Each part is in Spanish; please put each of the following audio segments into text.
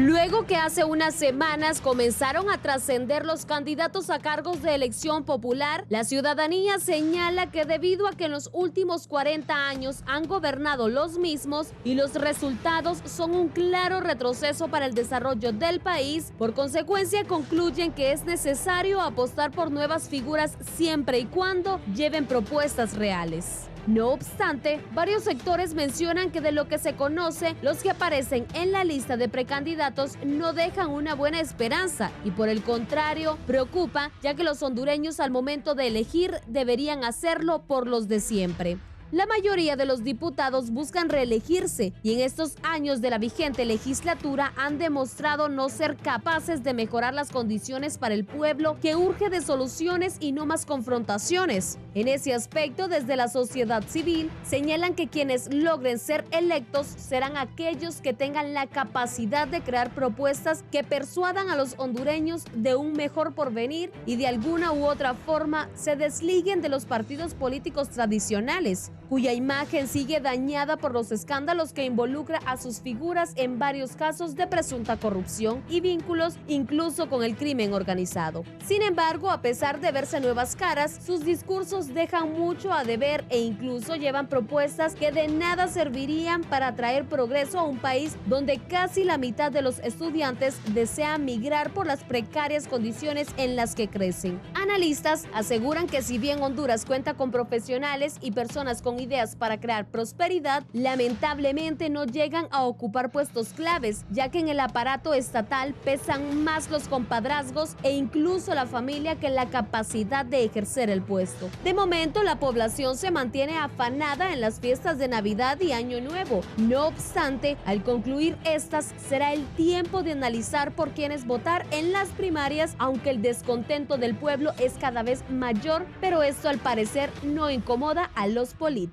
Luego que hace unas semanas comenzaron a trascender los candidatos a cargos de elección popular, la ciudadanía señala que debido a que en los últimos 40 años han gobernado los mismos y los resultados son un claro retroceso para el desarrollo del país, por consecuencia concluyen que es necesario apostar por nuevas figuras siempre y cuando lleven propuestas reales. No obstante, varios sectores mencionan que de lo que se conoce, los que aparecen en la lista de precandidatos no dejan una buena esperanza y por el contrario, preocupa ya que los hondureños al momento de elegir deberían hacerlo por los de siempre. La mayoría de los diputados buscan reelegirse y en estos años de la vigente legislatura han demostrado no ser capaces de mejorar las condiciones para el pueblo que urge de soluciones y no más confrontaciones. En ese aspecto, desde la sociedad civil, señalan que quienes logren ser electos serán aquellos que tengan la capacidad de crear propuestas que persuadan a los hondureños de un mejor porvenir y de alguna u otra forma se desliguen de los partidos políticos tradicionales, cuya imagen sigue dañada por los escándalos que involucra a sus figuras en varios casos de presunta corrupción y vínculos incluso con el crimen organizado. Sin embargo, a pesar de verse nuevas caras, sus discursos dejan mucho a deber e incluso llevan propuestas que de nada servirían para traer progreso a un país donde casi la mitad de los estudiantes desean migrar por las precarias condiciones en las que crecen. Analistas aseguran que si bien Honduras cuenta con profesionales y personas con ideas para crear prosperidad, lamentablemente no llegan a ocupar puestos claves, ya que en el aparato estatal pesan más los compadrazgos e incluso la familia que la capacidad de ejercer el puesto. De momento, la población se mantiene afanada en las fiestas de Navidad y Año Nuevo. No obstante, al concluir estas, será el tiempo de analizar por quiénes votar en las primarias, aunque el descontento del pueblo es cada vez mayor, pero esto al parecer no incomoda a los políticos.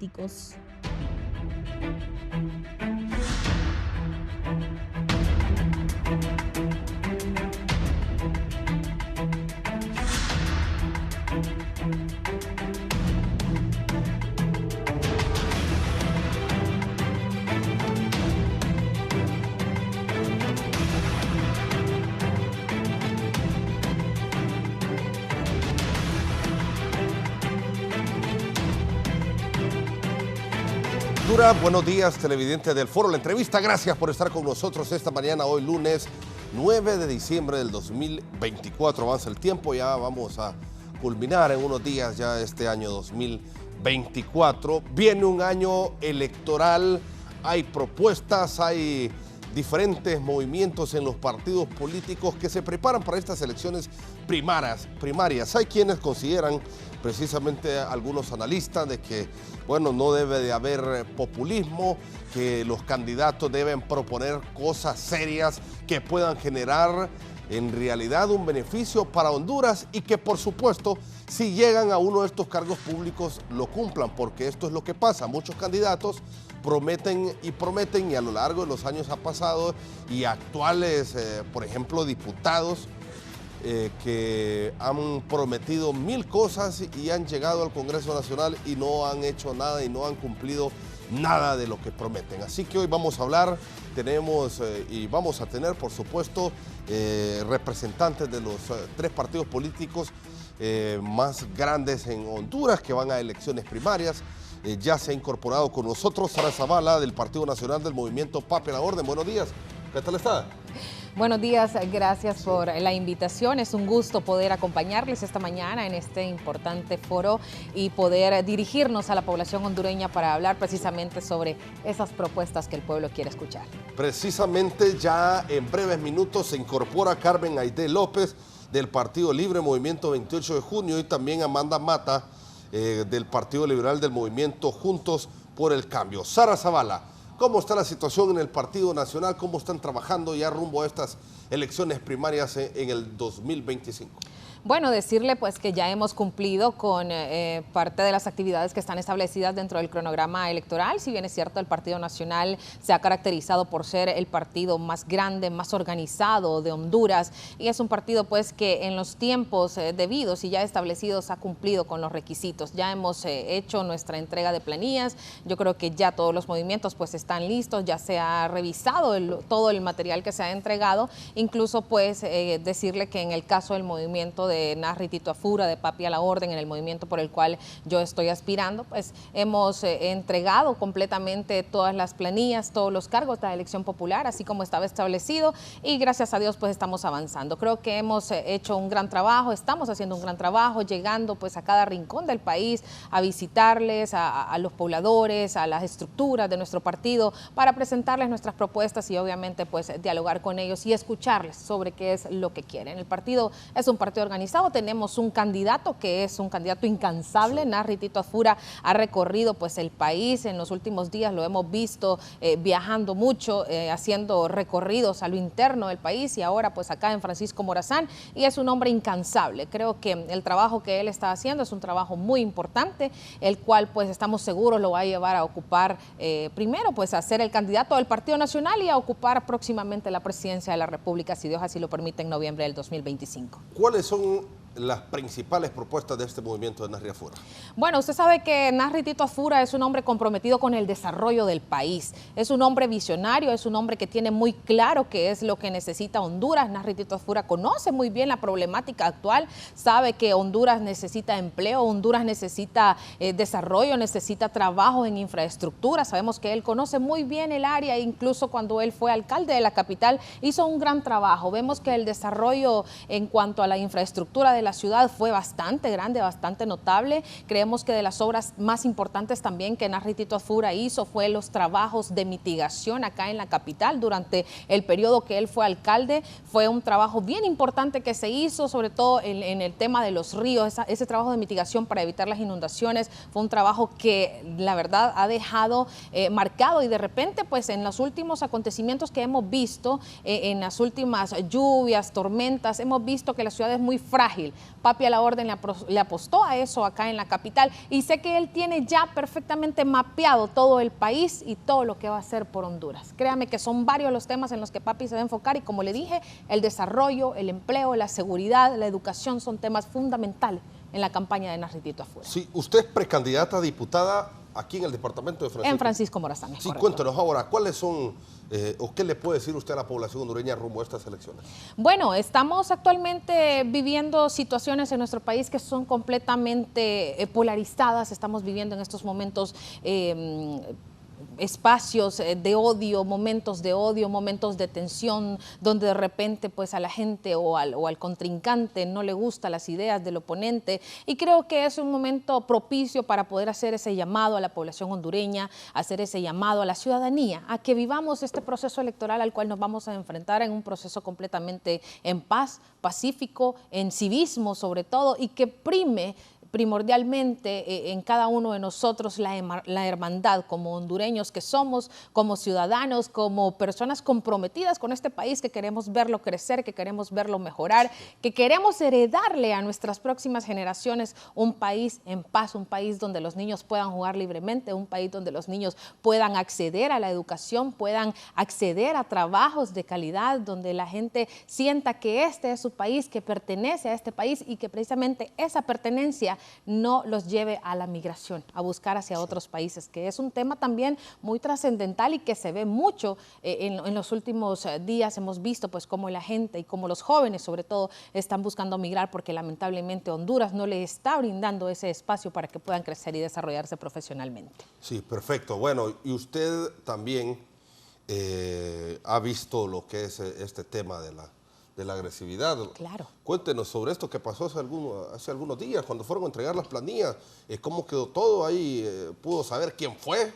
Buenos días, televidentes del Foro La Entrevista. Gracias por estar con nosotros esta mañana, hoy lunes 9 de diciembre del 2024. Avanza el tiempo, ya vamos a culminar en unos días ya este año 2024. Viene un año electoral, hay propuestas, hay diferentes movimientos en los partidos políticos que se preparan para estas elecciones primarias. Hay quienes consideran, precisamente algunos analistas, de que, bueno, no debe de haber populismo, que los candidatos deben proponer cosas serias que puedan generar en realidad un beneficio para Honduras y que, por supuesto, si llegan a uno de estos cargos públicos lo cumplan, porque esto es lo que pasa. Muchos candidatos prometen y a lo largo de los años ha pasado, y actuales, por ejemplo, diputados que han prometido mil cosas y han llegado al Congreso Nacional y no han hecho nada y no han cumplido nada de lo que prometen. Así que hoy vamos a hablar, y vamos a tener, por supuesto, representantes de los tres partidos políticos más grandes en Honduras que van a elecciones primarias. Ya se ha incorporado con nosotros Sara Zavala, del Partido Nacional del Movimiento PAP a la Orden. Buenos días, ¿qué tal está? Buenos días, gracias por la invitación. Es un gusto poder acompañarles esta mañana en este importante foro y poder dirigirnos a la población hondureña para hablar precisamente sobre esas propuestas que el pueblo quiere escuchar. Precisamente ya en breves minutos se incorpora Carmen Aide López del Partido Libre Movimiento 28 de Junio y también Amanda Mata del Partido Liberal del Movimiento Juntos por el Cambio. Sara Zavala, ¿cómo está la situación en el Partido Nacional? ¿Cómo están trabajando ya rumbo a estas elecciones primarias en el 2025? Bueno, decirle pues que ya hemos cumplido con parte de las actividades que están establecidas dentro del cronograma electoral. Si bien es cierto, el Partido Nacional se ha caracterizado por ser el partido más grande, más organizado de Honduras, y es un partido pues que en los tiempos debidos y ya establecidos ha cumplido con los requisitos. Ya hemos hecho nuestra entrega de planillas. Yo creo que ya todos los movimientos pues están listos, ya se ha revisado todo el material que se ha entregado, incluso pues decirle que en el caso del movimiento de Narri Tito Afura, de Papi a la Orden, en el movimiento por el cual yo estoy aspirando, pues hemos entregado completamente todas las planillas, todos los cargos de la elección popular, así como estaba establecido, y gracias a Dios pues estamos avanzando. Creo que hemos hecho un gran trabajo, estamos haciendo un gran trabajo, llegando pues a cada rincón del país, a visitarles, a los pobladores, a las estructuras de nuestro partido, para presentarles nuestras propuestas y obviamente pues dialogar con ellos y escucharles sobre qué es lo que quieren. El partido es un partido organizado, tenemos un candidato que es un candidato incansable. Narri Tito Afura ha recorrido pues el país, en los últimos días lo hemos visto viajando mucho, haciendo recorridos a lo interno del país y ahora pues acá en Francisco Morazán, y es un hombre incansable. Creo que el trabajo que él está haciendo es un trabajo muy importante, el cual pues estamos seguros lo va a llevar a ocupar primero pues a ser el candidato del Partido Nacional y a ocupar próximamente la presidencia de la República, si Dios así lo permite, en noviembre del 2025. ¿Cuáles son las principales propuestas de este movimiento de Narri Afura? Bueno, usted sabe que Narri Tito Afura es un hombre comprometido con el desarrollo del país, es un hombre visionario, es un hombre que tiene muy claro qué es lo que necesita Honduras. Narri Tito Afura conoce muy bien la problemática actual, sabe que Honduras necesita empleo, Honduras necesita desarrollo, necesita trabajo en infraestructura. Sabemos que él conoce muy bien el área, incluso cuando él fue alcalde de la capital hizo un gran trabajo. Vemos que el desarrollo en cuanto a la infraestructura de la ciudad fue bastante grande, bastante notable. Creemos que de las obras más importantes también que Narri Tito Afura hizo fue los trabajos de mitigación acá en la capital durante el periodo que él fue alcalde. Fue un trabajo bien importante que se hizo, sobre todo en el tema de los ríos. Ese trabajo de mitigación para evitar las inundaciones fue un trabajo que la verdad ha dejado marcado, y de repente pues en los últimos acontecimientos que hemos visto, en las últimas lluvias, tormentas, hemos visto que la ciudad es muy frágil. Papi a la Orden le apostó a eso acá en la capital, y sé que él tiene ya perfectamente mapeado todo el país y todo lo que va a hacer por Honduras. Créame que son varios los temas en los que Papi se va a enfocar, y como le dije, el desarrollo, el empleo, la seguridad, la educación son temas fundamentales en la campaña de Narri Tito Afura. Sí, usted es precandidata a diputada aquí en el departamento de Francisco. En Francisco Morazán. Sí, correcto. cuéntenos ahora, ¿cuáles son o qué le puede decir usted a la población hondureña rumbo a estas elecciones? Bueno, estamos actualmente viviendo situaciones en nuestro país que son completamente polarizadas. Estamos viviendo en estos momentos espacios de odio, momentos de tensión, donde de repente pues a la gente o al contrincante no le gustan las ideas del oponente, y creo que es un momento propicio para poder hacer ese llamado a la población hondureña, hacer ese llamado a la ciudadanía, a que vivamos este proceso electoral al cual nos vamos a enfrentar en un proceso completamente en paz, pacífico, en civismo sobre todo, y que prime primordialmente en cada uno de nosotros la hermandad como hondureños que somos, como ciudadanos, como personas comprometidas con este país, que queremos verlo crecer, que queremos verlo mejorar, que queremos heredarle a nuestras próximas generaciones un país en paz, un país donde los niños puedan jugar libremente, un país donde los niños puedan acceder a la educación, puedan acceder a trabajos de calidad, donde la gente sienta que este es su país, que pertenece a este país, y que precisamente esa pertenencia no los lleve a la migración, a buscar hacia otros países, que es un tema también muy trascendental y que se ve mucho en los últimos días. Hemos visto pues cómo la gente y cómo los jóvenes sobre todo están buscando migrar, porque lamentablemente Honduras no les está brindando ese espacio para que puedan crecer y desarrollarse profesionalmente. Sí, perfecto. Bueno, y usted también ha visto lo que es este tema de la agresividad. Claro. Cuéntenos sobre esto que pasó hace algunos días, cuando fueron a entregar las planillas, cómo quedó todo ahí, pudo saber quién fue,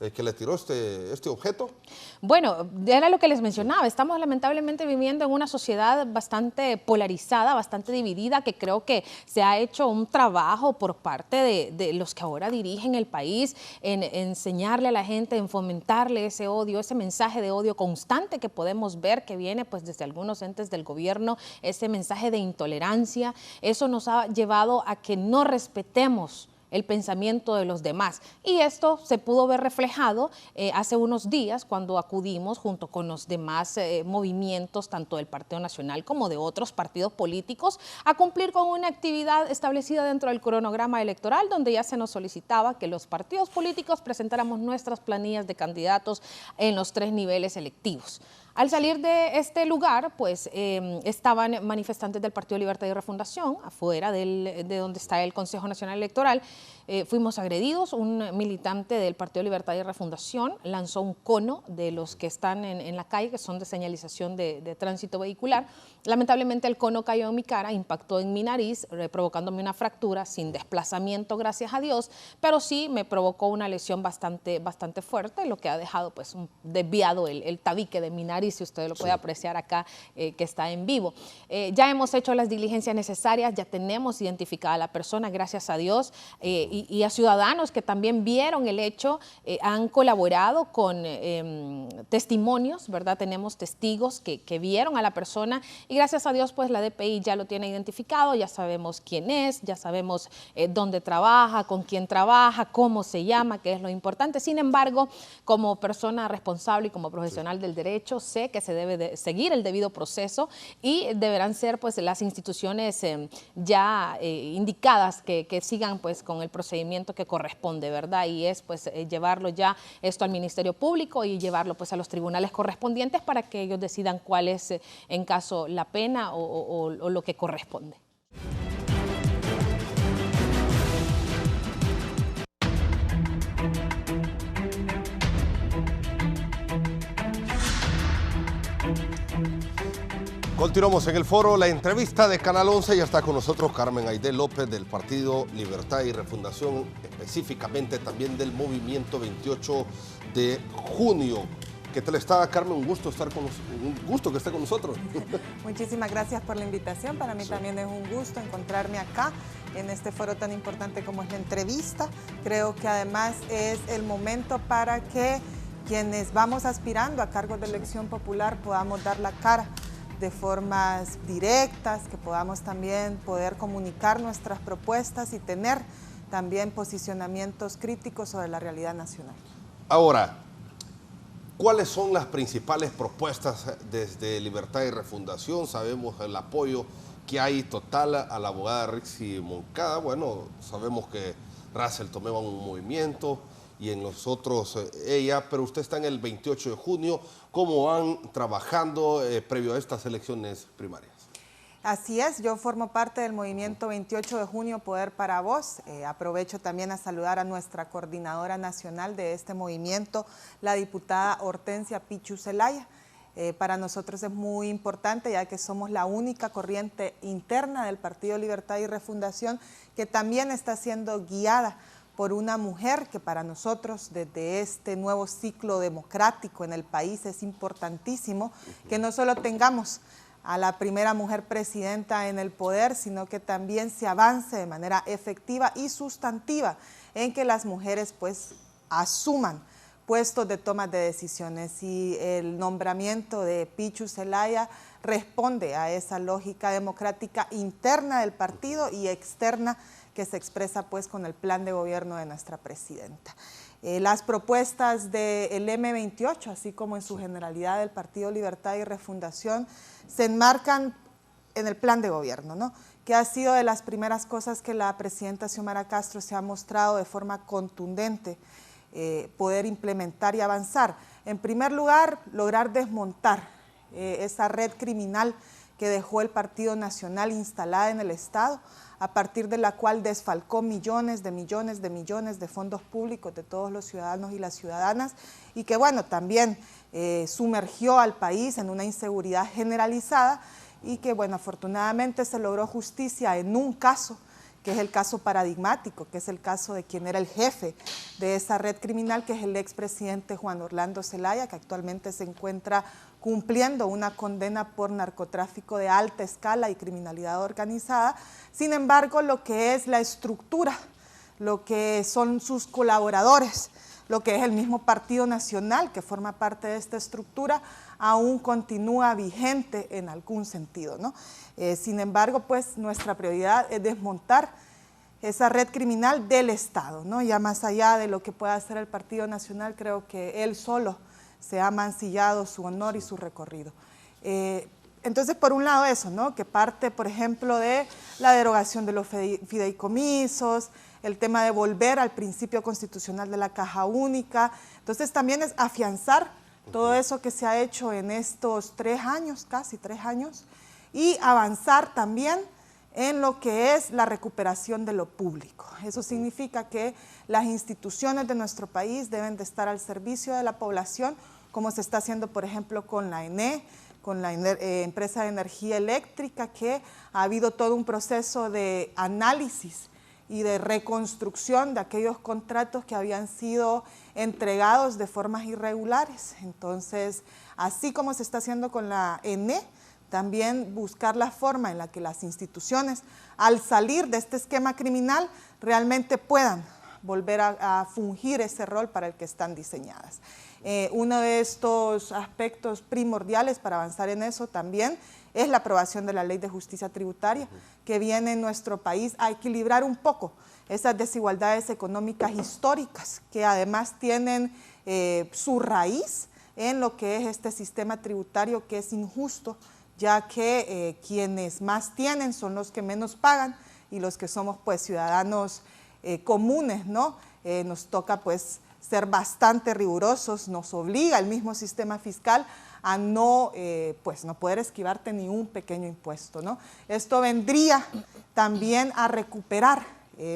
que le tiró este objeto? Bueno, era lo que les mencionaba, estamos lamentablemente viviendo en una sociedad bastante polarizada, bastante dividida, que creo que se ha hecho un trabajo por parte de los que ahora dirigen el país en enseñarle a la gente, en fomentarle ese odio, ese mensaje de odio constante que podemos ver que viene pues desde algunos entes del gobierno, ese mensaje de intolerancia. Eso nos ha llevado a que no respetemos el pensamiento de los demás. Y esto se pudo ver reflejado hace unos días cuando acudimos junto con los demás movimientos, tanto del Partido Nacional como de otros partidos políticos, a cumplir con una actividad establecida dentro del cronograma electoral, donde ya se nos solicitaba que los partidos políticos presentáramos nuestras planillas de candidatos en los 3 niveles electivos. Al salir de este lugar, pues estaban manifestantes del Partido Libertad y Refundación, afuera de donde está el Consejo Nacional Electoral. Fuimos agredidos, un militante del Partido Libertad y Refundación lanzó un cono de los que están en la calle, que son de señalización de tránsito vehicular. Lamentablemente el cono cayó en mi cara, impactó en mi nariz, provocándome una fractura sin desplazamiento, gracias a Dios, pero sí me provocó una lesión bastante fuerte, lo que ha dejado pues un desviado el tabique de mi nariz, si usted lo puede apreciar acá, que está en vivo. Ya hemos hecho las diligencias necesarias, ya tenemos identificada a la persona, gracias a Dios, y a ciudadanos que también vieron el hecho, han colaborado con testimonios, ¿verdad? Tenemos testigos que vieron a la persona y gracias a Dios pues la DPI ya lo tiene identificado, ya sabemos quién es, ya sabemos dónde trabaja, con quién trabaja, cómo se llama, que es lo importante. Sin embargo, como persona responsable y como profesional del derecho, sé que se debe de seguir el debido proceso y deberán ser pues las instituciones ya indicadas que sigan pues con el procedimiento que corresponde, ¿verdad? Y es pues llevarlo ya esto al Ministerio Público y llevarlo pues a los tribunales correspondientes para que ellos decidan cuál es en caso la pena o lo que corresponde. Continuamos en el foro, la entrevista de Canal 11, ya está con nosotros Carmen Aide López del Partido Libertad y Refundación, específicamente también del Movimiento 28 de junio. ¿Qué tal está, Carmen? Un gusto que esté con nosotros. Muchísimas gracias por la invitación. Para mí también es un gusto encontrarme acá en este foro tan importante como es la entrevista. Creo que además es el momento para que quienes vamos aspirando a cargos de elección popular podamos dar la cara de formas directas, que podamos también poder comunicar nuestras propuestas y tener también posicionamientos críticos sobre la realidad nacional. Ahora, ¿cuáles son las principales propuestas desde Libertad y Refundación? Sabemos el apoyo que hay total a la abogada Rixi Moncada. Bueno, sabemos que Russell tomaba un movimiento y en los otros ella, pero usted está en el 28 de junio. ¿Cómo van trabajando previo a estas elecciones primarias? Así es, yo formo parte del movimiento 28 de junio Poder para Vos. Aprovecho también a saludar a nuestra coordinadora nacional de este movimiento, la diputada Hortensia Pichu Zelaya. Para nosotros es muy importante, ya que somos la única corriente interna del Partido Libertad y Refundación que también está siendo guiada por una mujer, que para nosotros desde este nuevo ciclo democrático en el país es importantísimo que no solo tengamos a la primera mujer presidenta en el poder, sino que también se avance de manera efectiva y sustantiva en que las mujeres pues asuman puestos de toma de decisiones, y el nombramiento de Pichu Zelaya responde a esa lógica democrática interna del partido y externa que se expresa pues con el plan de gobierno de nuestra presidenta. Las propuestas del M28, así como en su generalidad del Partido Libertad y Refundación, se enmarcan en el plan de gobierno, ¿no? Que ha sido de las primeras cosas que la presidenta Xiomara Castro se ha mostrado de forma contundente poder implementar y avanzar. En primer lugar, lograr desmontar esa red criminal que dejó el Partido Nacional instalada en el Estado, a partir de la cual desfalcó millones de fondos públicos de todos los ciudadanos y las ciudadanas, y que bueno, también sumergió al país en una inseguridad generalizada, y que bueno, afortunadamente se logró justicia en un caso que es el caso paradigmático, que es el caso de quien era el jefe de esa red criminal, que es el expresidente Juan Orlando Zelaya, que actualmente se encuentra cumpliendo una condena por narcotráfico de alta escala y criminalidad organizada. Sin embargo, lo que es la estructura, lo que son sus colaboradores, lo que es el mismo Partido Nacional, que forma parte de esta estructura, aún continúa vigente en algún sentido, ¿no? Sin embargo, pues nuestra prioridad es desmontar esa red criminal del Estado, ¿no? Ya más allá de lo que pueda hacer el Partido Nacional, creo que él solo se ha mancillado su honor y su recorrido. Entonces, por un lado eso, ¿no? Que parte, por ejemplo, de la derogación de los fideicomisos, el tema de volver al principio constitucional de la caja única. Entonces, también es afianzar todo eso que se ha hecho en estos 3 años, casi 3 años, y avanzar también en lo que es la recuperación de lo público. Eso significa que las instituciones de nuestro país deben de estar al servicio de la población, como se está haciendo, por ejemplo, con la ENE, con la empresa de energía eléctrica, que ha habido todo un proceso de análisis y de reconstrucción de aquellos contratos que habían sido entregados de formas irregulares. Entonces, así como se está haciendo con la ENE, también buscar la forma en la que las instituciones, al salir de este esquema criminal, realmente puedan volver a fungir ese rol para el que están diseñadas. Uno de estos aspectos primordiales para avanzar en eso también es la aprobación de la Ley de Justicia Tributaria, que viene en nuestro país a equilibrar un poco esas desigualdades económicas históricas, que además tienen su raíz en lo que es este sistema tributario que es injusto, ya que quienes más tienen son los que menos pagan, y los que somos pues ciudadanos comunes, ¿no? Nos toca pues ser bastante rigurosos, nos obliga el mismo sistema fiscal a no poder esquivarte ni un pequeño impuesto, ¿no? Esto vendría también a recuperar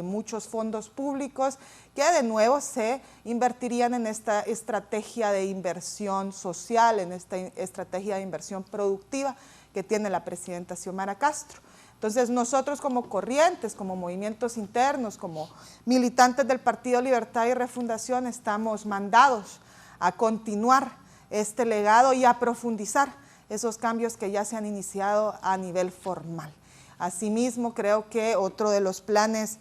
muchos fondos públicos que de nuevo se invertirían en esta estrategia de inversión social, en esta estrategia de inversión productiva que tiene la presidenta Xiomara Castro. Entonces nosotros como corrientes, como movimientos internos, como militantes del Partido Libertad y Refundación, estamos mandados a continuar este legado y a profundizar esos cambios que ya se han iniciado a nivel formal. Asimismo, creo que otro de los planes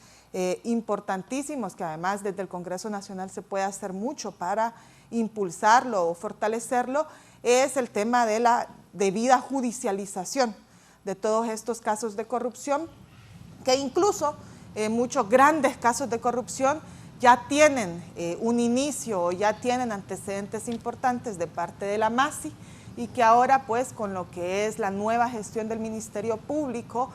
importantísimos, que además desde el Congreso Nacional se puede hacer mucho para impulsarlo o fortalecerlo, es el tema de la debida judicialización de todos estos casos de corrupción, que incluso muchos grandes casos de corrupción ya tienen un inicio o ya tienen antecedentes importantes de parte de la MASI, y que ahora pues con lo que es la nueva gestión del Ministerio Público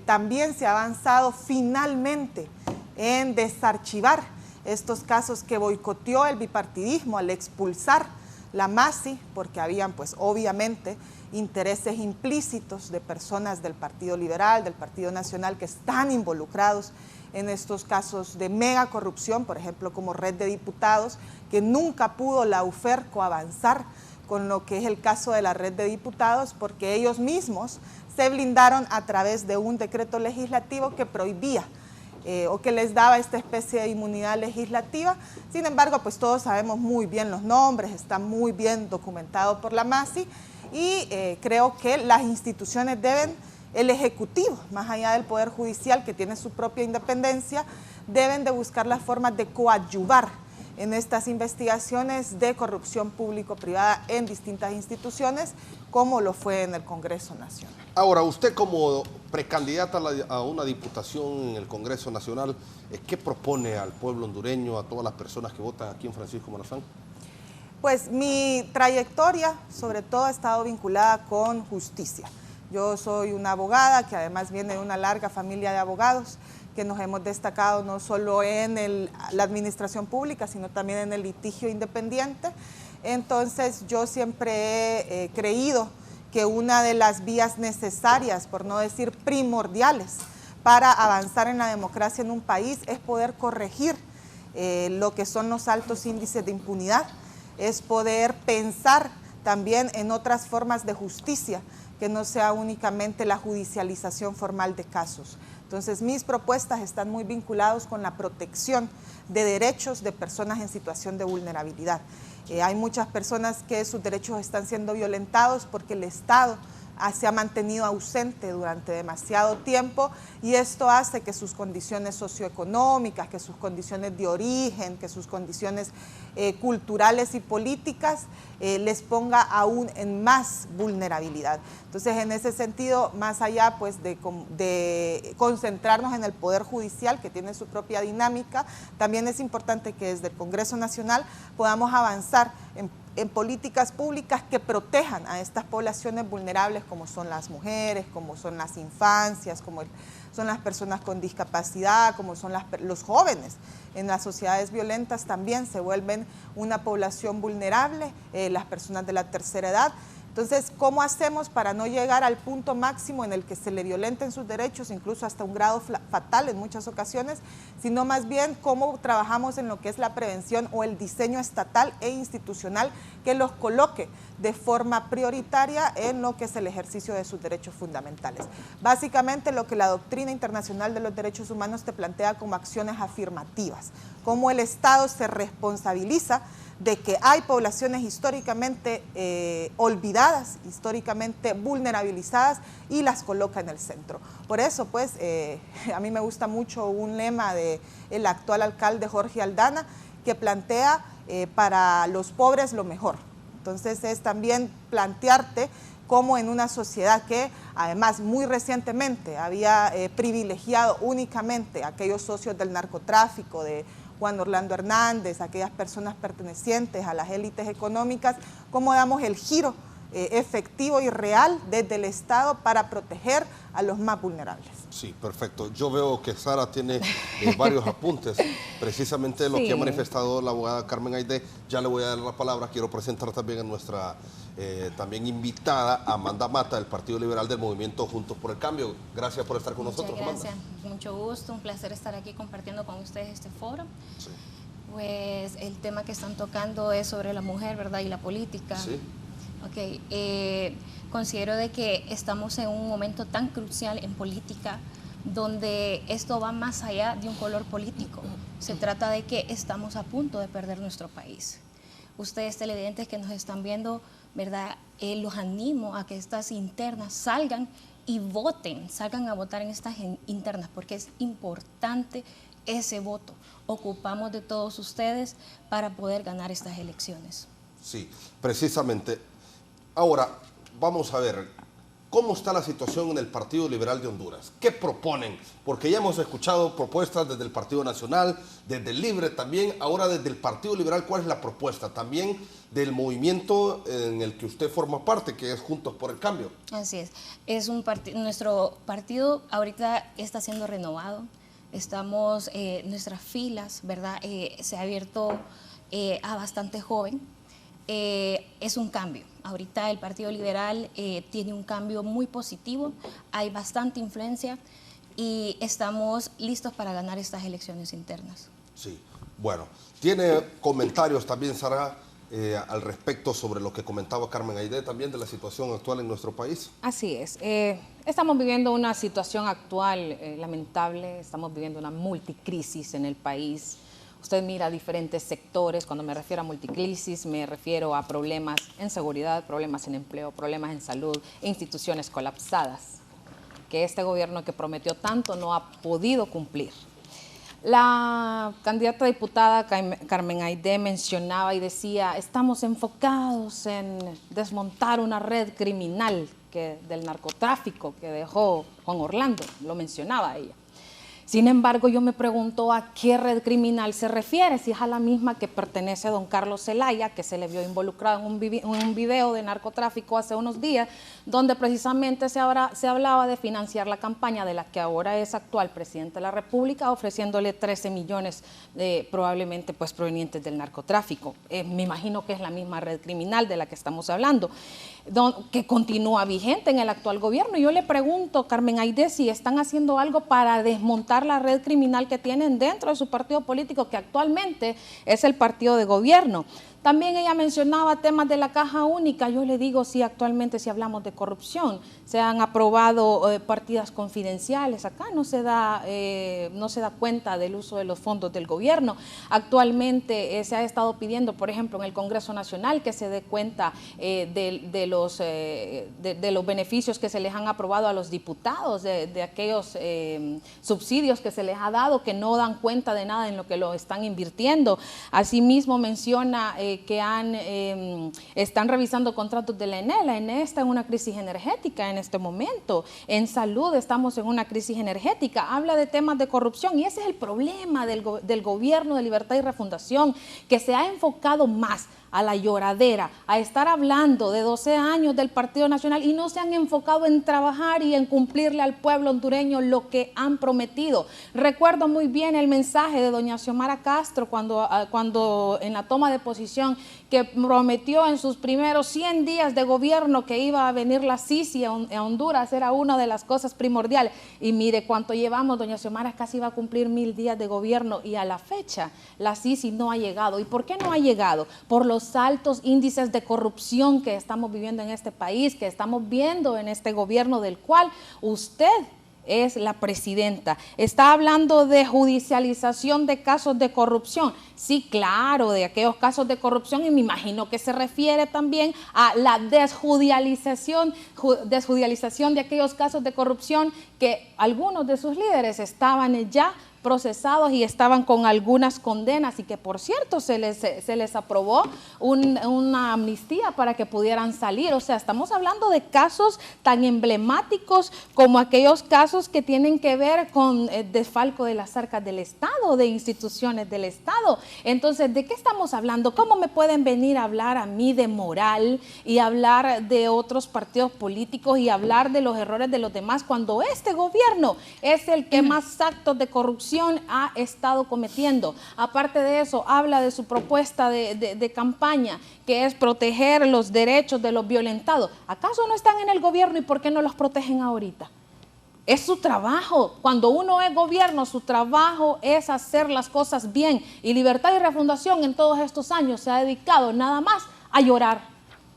también se ha avanzado finalmente en desarchivar estos casos que boicoteó el bipartidismo al expulsar la MASI, porque habían pues obviamente intereses implícitos de personas del Partido Liberal, del Partido Nacional, que están involucrados en estos casos de mega corrupción, por ejemplo, como Red de Diputados, que nunca pudo la UFERCO avanzar con lo que es el caso de la Red de Diputados, porque ellos mismos se blindaron a través de un decreto legislativo que prohibía o que les daba esta especie de inmunidad legislativa. Sin embargo, pues todos sabemos muy bien los nombres, está muy bien documentado por la MASI, y creo que las instituciones deben, el Ejecutivo, más allá del Poder Judicial, que tiene su propia independencia, deben de buscar las formas de coadyuvar en estas investigaciones de corrupción público-privada en distintas instituciones, como lo fue en el Congreso Nacional. Ahora, usted como precandidata a una diputación en el Congreso Nacional, ¿qué propone al pueblo hondureño, a todas las personas que votan aquí en Francisco Morazán? Pues mi trayectoria, sobre todo, ha estado vinculada con justicia. Yo soy una abogada que además viene de una larga familia de abogados, que nos hemos destacado no solo en la administración pública, sino también en el litigio independiente. Entonces, yo siempre he creído que una de las vías necesarias, por no decir primordiales, para avanzar en la democracia en un país es poder corregir lo que son los altos índices de impunidad, es poder pensar también en otras formas de justicia que no sea únicamente la judicialización formal de casos. Entonces, mis propuestas están muy vinculadas con la protección de derechos de personas en situación de vulnerabilidad. Hay muchas personas que sus derechos están siendo violentados porque el Estado se ha mantenido ausente durante demasiado tiempo y esto hace que sus condiciones socioeconómicas, que sus condiciones de origen, que sus condiciones culturales y políticas les ponga aún en más vulnerabilidad. Entonces, en ese sentido, más allá pues, de concentrarnos en el Poder Judicial, que tiene su propia dinámica, también es importante que desde el Congreso Nacional podamos avanzar en políticas públicas que protejan a estas poblaciones vulnerables como son las mujeres, como son las infancias, como son las personas con discapacidad, como son los jóvenes. En las sociedades violentas también se vuelven una población vulnerable, las personas de la tercera edad. Entonces, ¿cómo hacemos para no llegar al punto máximo en el que se le violenten sus derechos, incluso hasta un grado fatal en muchas ocasiones, sino más bien cómo trabajamos en lo que es la prevención o el diseño estatal e institucional que los coloque de forma prioritaria en lo que es el ejercicio de sus derechos fundamentales? Básicamente lo que la doctrina internacional de los derechos humanos te plantea como acciones afirmativas, cómo el Estado se responsabiliza de que hay poblaciones históricamente olvidadas, históricamente vulnerabilizadas y las coloca en el centro. Por eso, pues, a mí me gusta mucho un lema del actual alcalde Jorge Aldana que plantea para los pobres lo mejor. Entonces, es también plantearte cómo en una sociedad que además muy recientemente había privilegiado únicamente a aquellos socios del narcotráfico, de Juan Orlando Hernández, aquellas personas pertenecientes a las élites económicas, cómo damos el giro efectivo y real desde el Estado para proteger a los más vulnerables. Sí, perfecto. Yo veo que Sara tiene varios apuntes, precisamente lo que ha manifestado la abogada Carmen Aidé. Ya le voy a dar la palabra. Quiero presentar también a nuestra también invitada, Amanda Mata, del Partido Liberal del Movimiento Juntos por el Cambio. Gracias por estar con nosotros, Gracias, Amanda. mucho gusto, un placer estar aquí compartiendo con ustedes este foro. Sí. Pues el tema que están tocando es sobre la mujer, ¿verdad? Y la política. Sí. Ok, considero de que estamos en un momento tan crucial en política donde esto va más allá de un color político. Se trata de que estamos a punto de perder nuestro país. Ustedes televidentes que nos están viendo, ¿verdad? Los animo a que estas internas salgan y voten, salgan a votar en estas internas porque es importante ese voto. Ocupamos de todos ustedes para poder ganar estas elecciones. Sí, precisamente. Ahora, vamos a ver, ¿cómo está la situación en el Partido Liberal de Honduras? ¿Qué proponen? Porque ya hemos escuchado propuestas desde el Partido Nacional, desde el Libre también, ahora desde el Partido Liberal, ¿cuál es la propuesta? También del movimiento en el que usted forma parte, que es Juntos por el Cambio. Así es nuestro partido ahorita está siendo renovado, estamos, nuestras filas, ¿verdad? Se ha abierto a bastante joven. Es un cambio. Ahorita el Partido Liberal tiene un cambio muy positivo, hay bastante influencia y estamos listos para ganar estas elecciones internas. Sí, bueno, tiene comentarios también, Sara, al respecto sobre lo que comentaba Carmen Aidé también de la situación actual en nuestro país. Así es. Estamos viviendo una situación actual lamentable, estamos viviendo una multicrisis en el país. Usted mira diferentes sectores, cuando me refiero a multicrisis me refiero a problemas en seguridad, problemas en empleo, problemas en salud, instituciones colapsadas, que este gobierno que prometió tanto no ha podido cumplir. La candidata diputada Carmen Aidé mencionaba y decía, estamos enfocados en desmontar una red criminal del narcotráfico que dejó Juan Orlando, lo mencionaba ella. Sin embargo, yo me pregunto a qué red criminal se refiere, si es a la misma que pertenece a don Carlos Zelaya, que se le vio involucrado en un video de narcotráfico hace unos días, donde precisamente se hablaba de financiar la campaña de la que ahora es actual presidente de la República, ofreciéndole 13 millones probablemente pues provenientes del narcotráfico. Me imagino que es la misma red criminal de la que estamos hablando, que continúa vigente en el actual gobierno. Yo le pregunto, Carmen Aidé, si están haciendo algo para desmontar la red criminal que tienen dentro de su partido político, que actualmente es el partido de gobierno. También ella mencionaba temas de la caja única. Yo le digo, sí, actualmente si hablamos de corrupción, se han aprobado partidas confidenciales. Acá no se da cuenta del uso de los fondos del gobierno. Actualmente se ha estado pidiendo, por ejemplo, en el Congreso Nacional que se dé cuenta de los beneficios que se les han aprobado a los diputados, de aquellos subsidios que se les ha dado, que no dan cuenta de nada en lo que lo están invirtiendo. Asimismo menciona que están revisando contratos de la ENE. La ENE está en una crisis energética en este momento. En salud estamos en una crisis energética. Habla de temas de corrupción y ese es el problema del gobierno de Libertad y Refundación, que se ha enfocado más a la lloradera, a estar hablando de 12 años del Partido Nacional y no se han enfocado en trabajar y en cumplirle al pueblo hondureño lo que han prometido. Recuerdo muy bien el mensaje de doña Xiomara Castro cuando en la toma de posición, que prometió en sus primeros 100 días de gobierno que iba a venir la Sisi a Honduras, era una de las cosas primordiales. Y mire cuánto llevamos, doña Xiomara casi va a cumplir 1000 días de gobierno y a la fecha la Sisi no ha llegado. ¿Y por qué no ha llegado? Por los altos índices de corrupción que estamos viviendo en este país, que estamos viendo en este gobierno del cual usted es la presidenta. Está hablando de judicialización de casos de corrupción. Sí, claro, de aquellos casos de corrupción, y me imagino que se refiere también a la desjudicialización de aquellos casos de corrupción que algunos de sus líderes estaban ya procesados y estaban con algunas condenas y que por cierto se les aprobó una amnistía para que pudieran salir. O sea, estamos hablando de casos tan emblemáticos como aquellos casos que tienen que ver con desfalco de las arcas del Estado, de instituciones del Estado. Entonces, ¿de qué estamos hablando? ¿Cómo me pueden venir a hablar a mí de moral y hablar de otros partidos políticos y hablar de los errores de los demás cuando este gobierno es el que más actos de corrupción ha estado cometiendo? Aparte de eso, habla de su propuesta de campaña, que es proteger los derechos de los violentados. ¿Acaso no están en el gobierno y por qué no los protegen ahorita? Es su trabajo. Cuando uno es gobierno, su trabajo es hacer las cosas bien. Y Libertad y Refundación en todos estos años se ha dedicado nada más a llorar,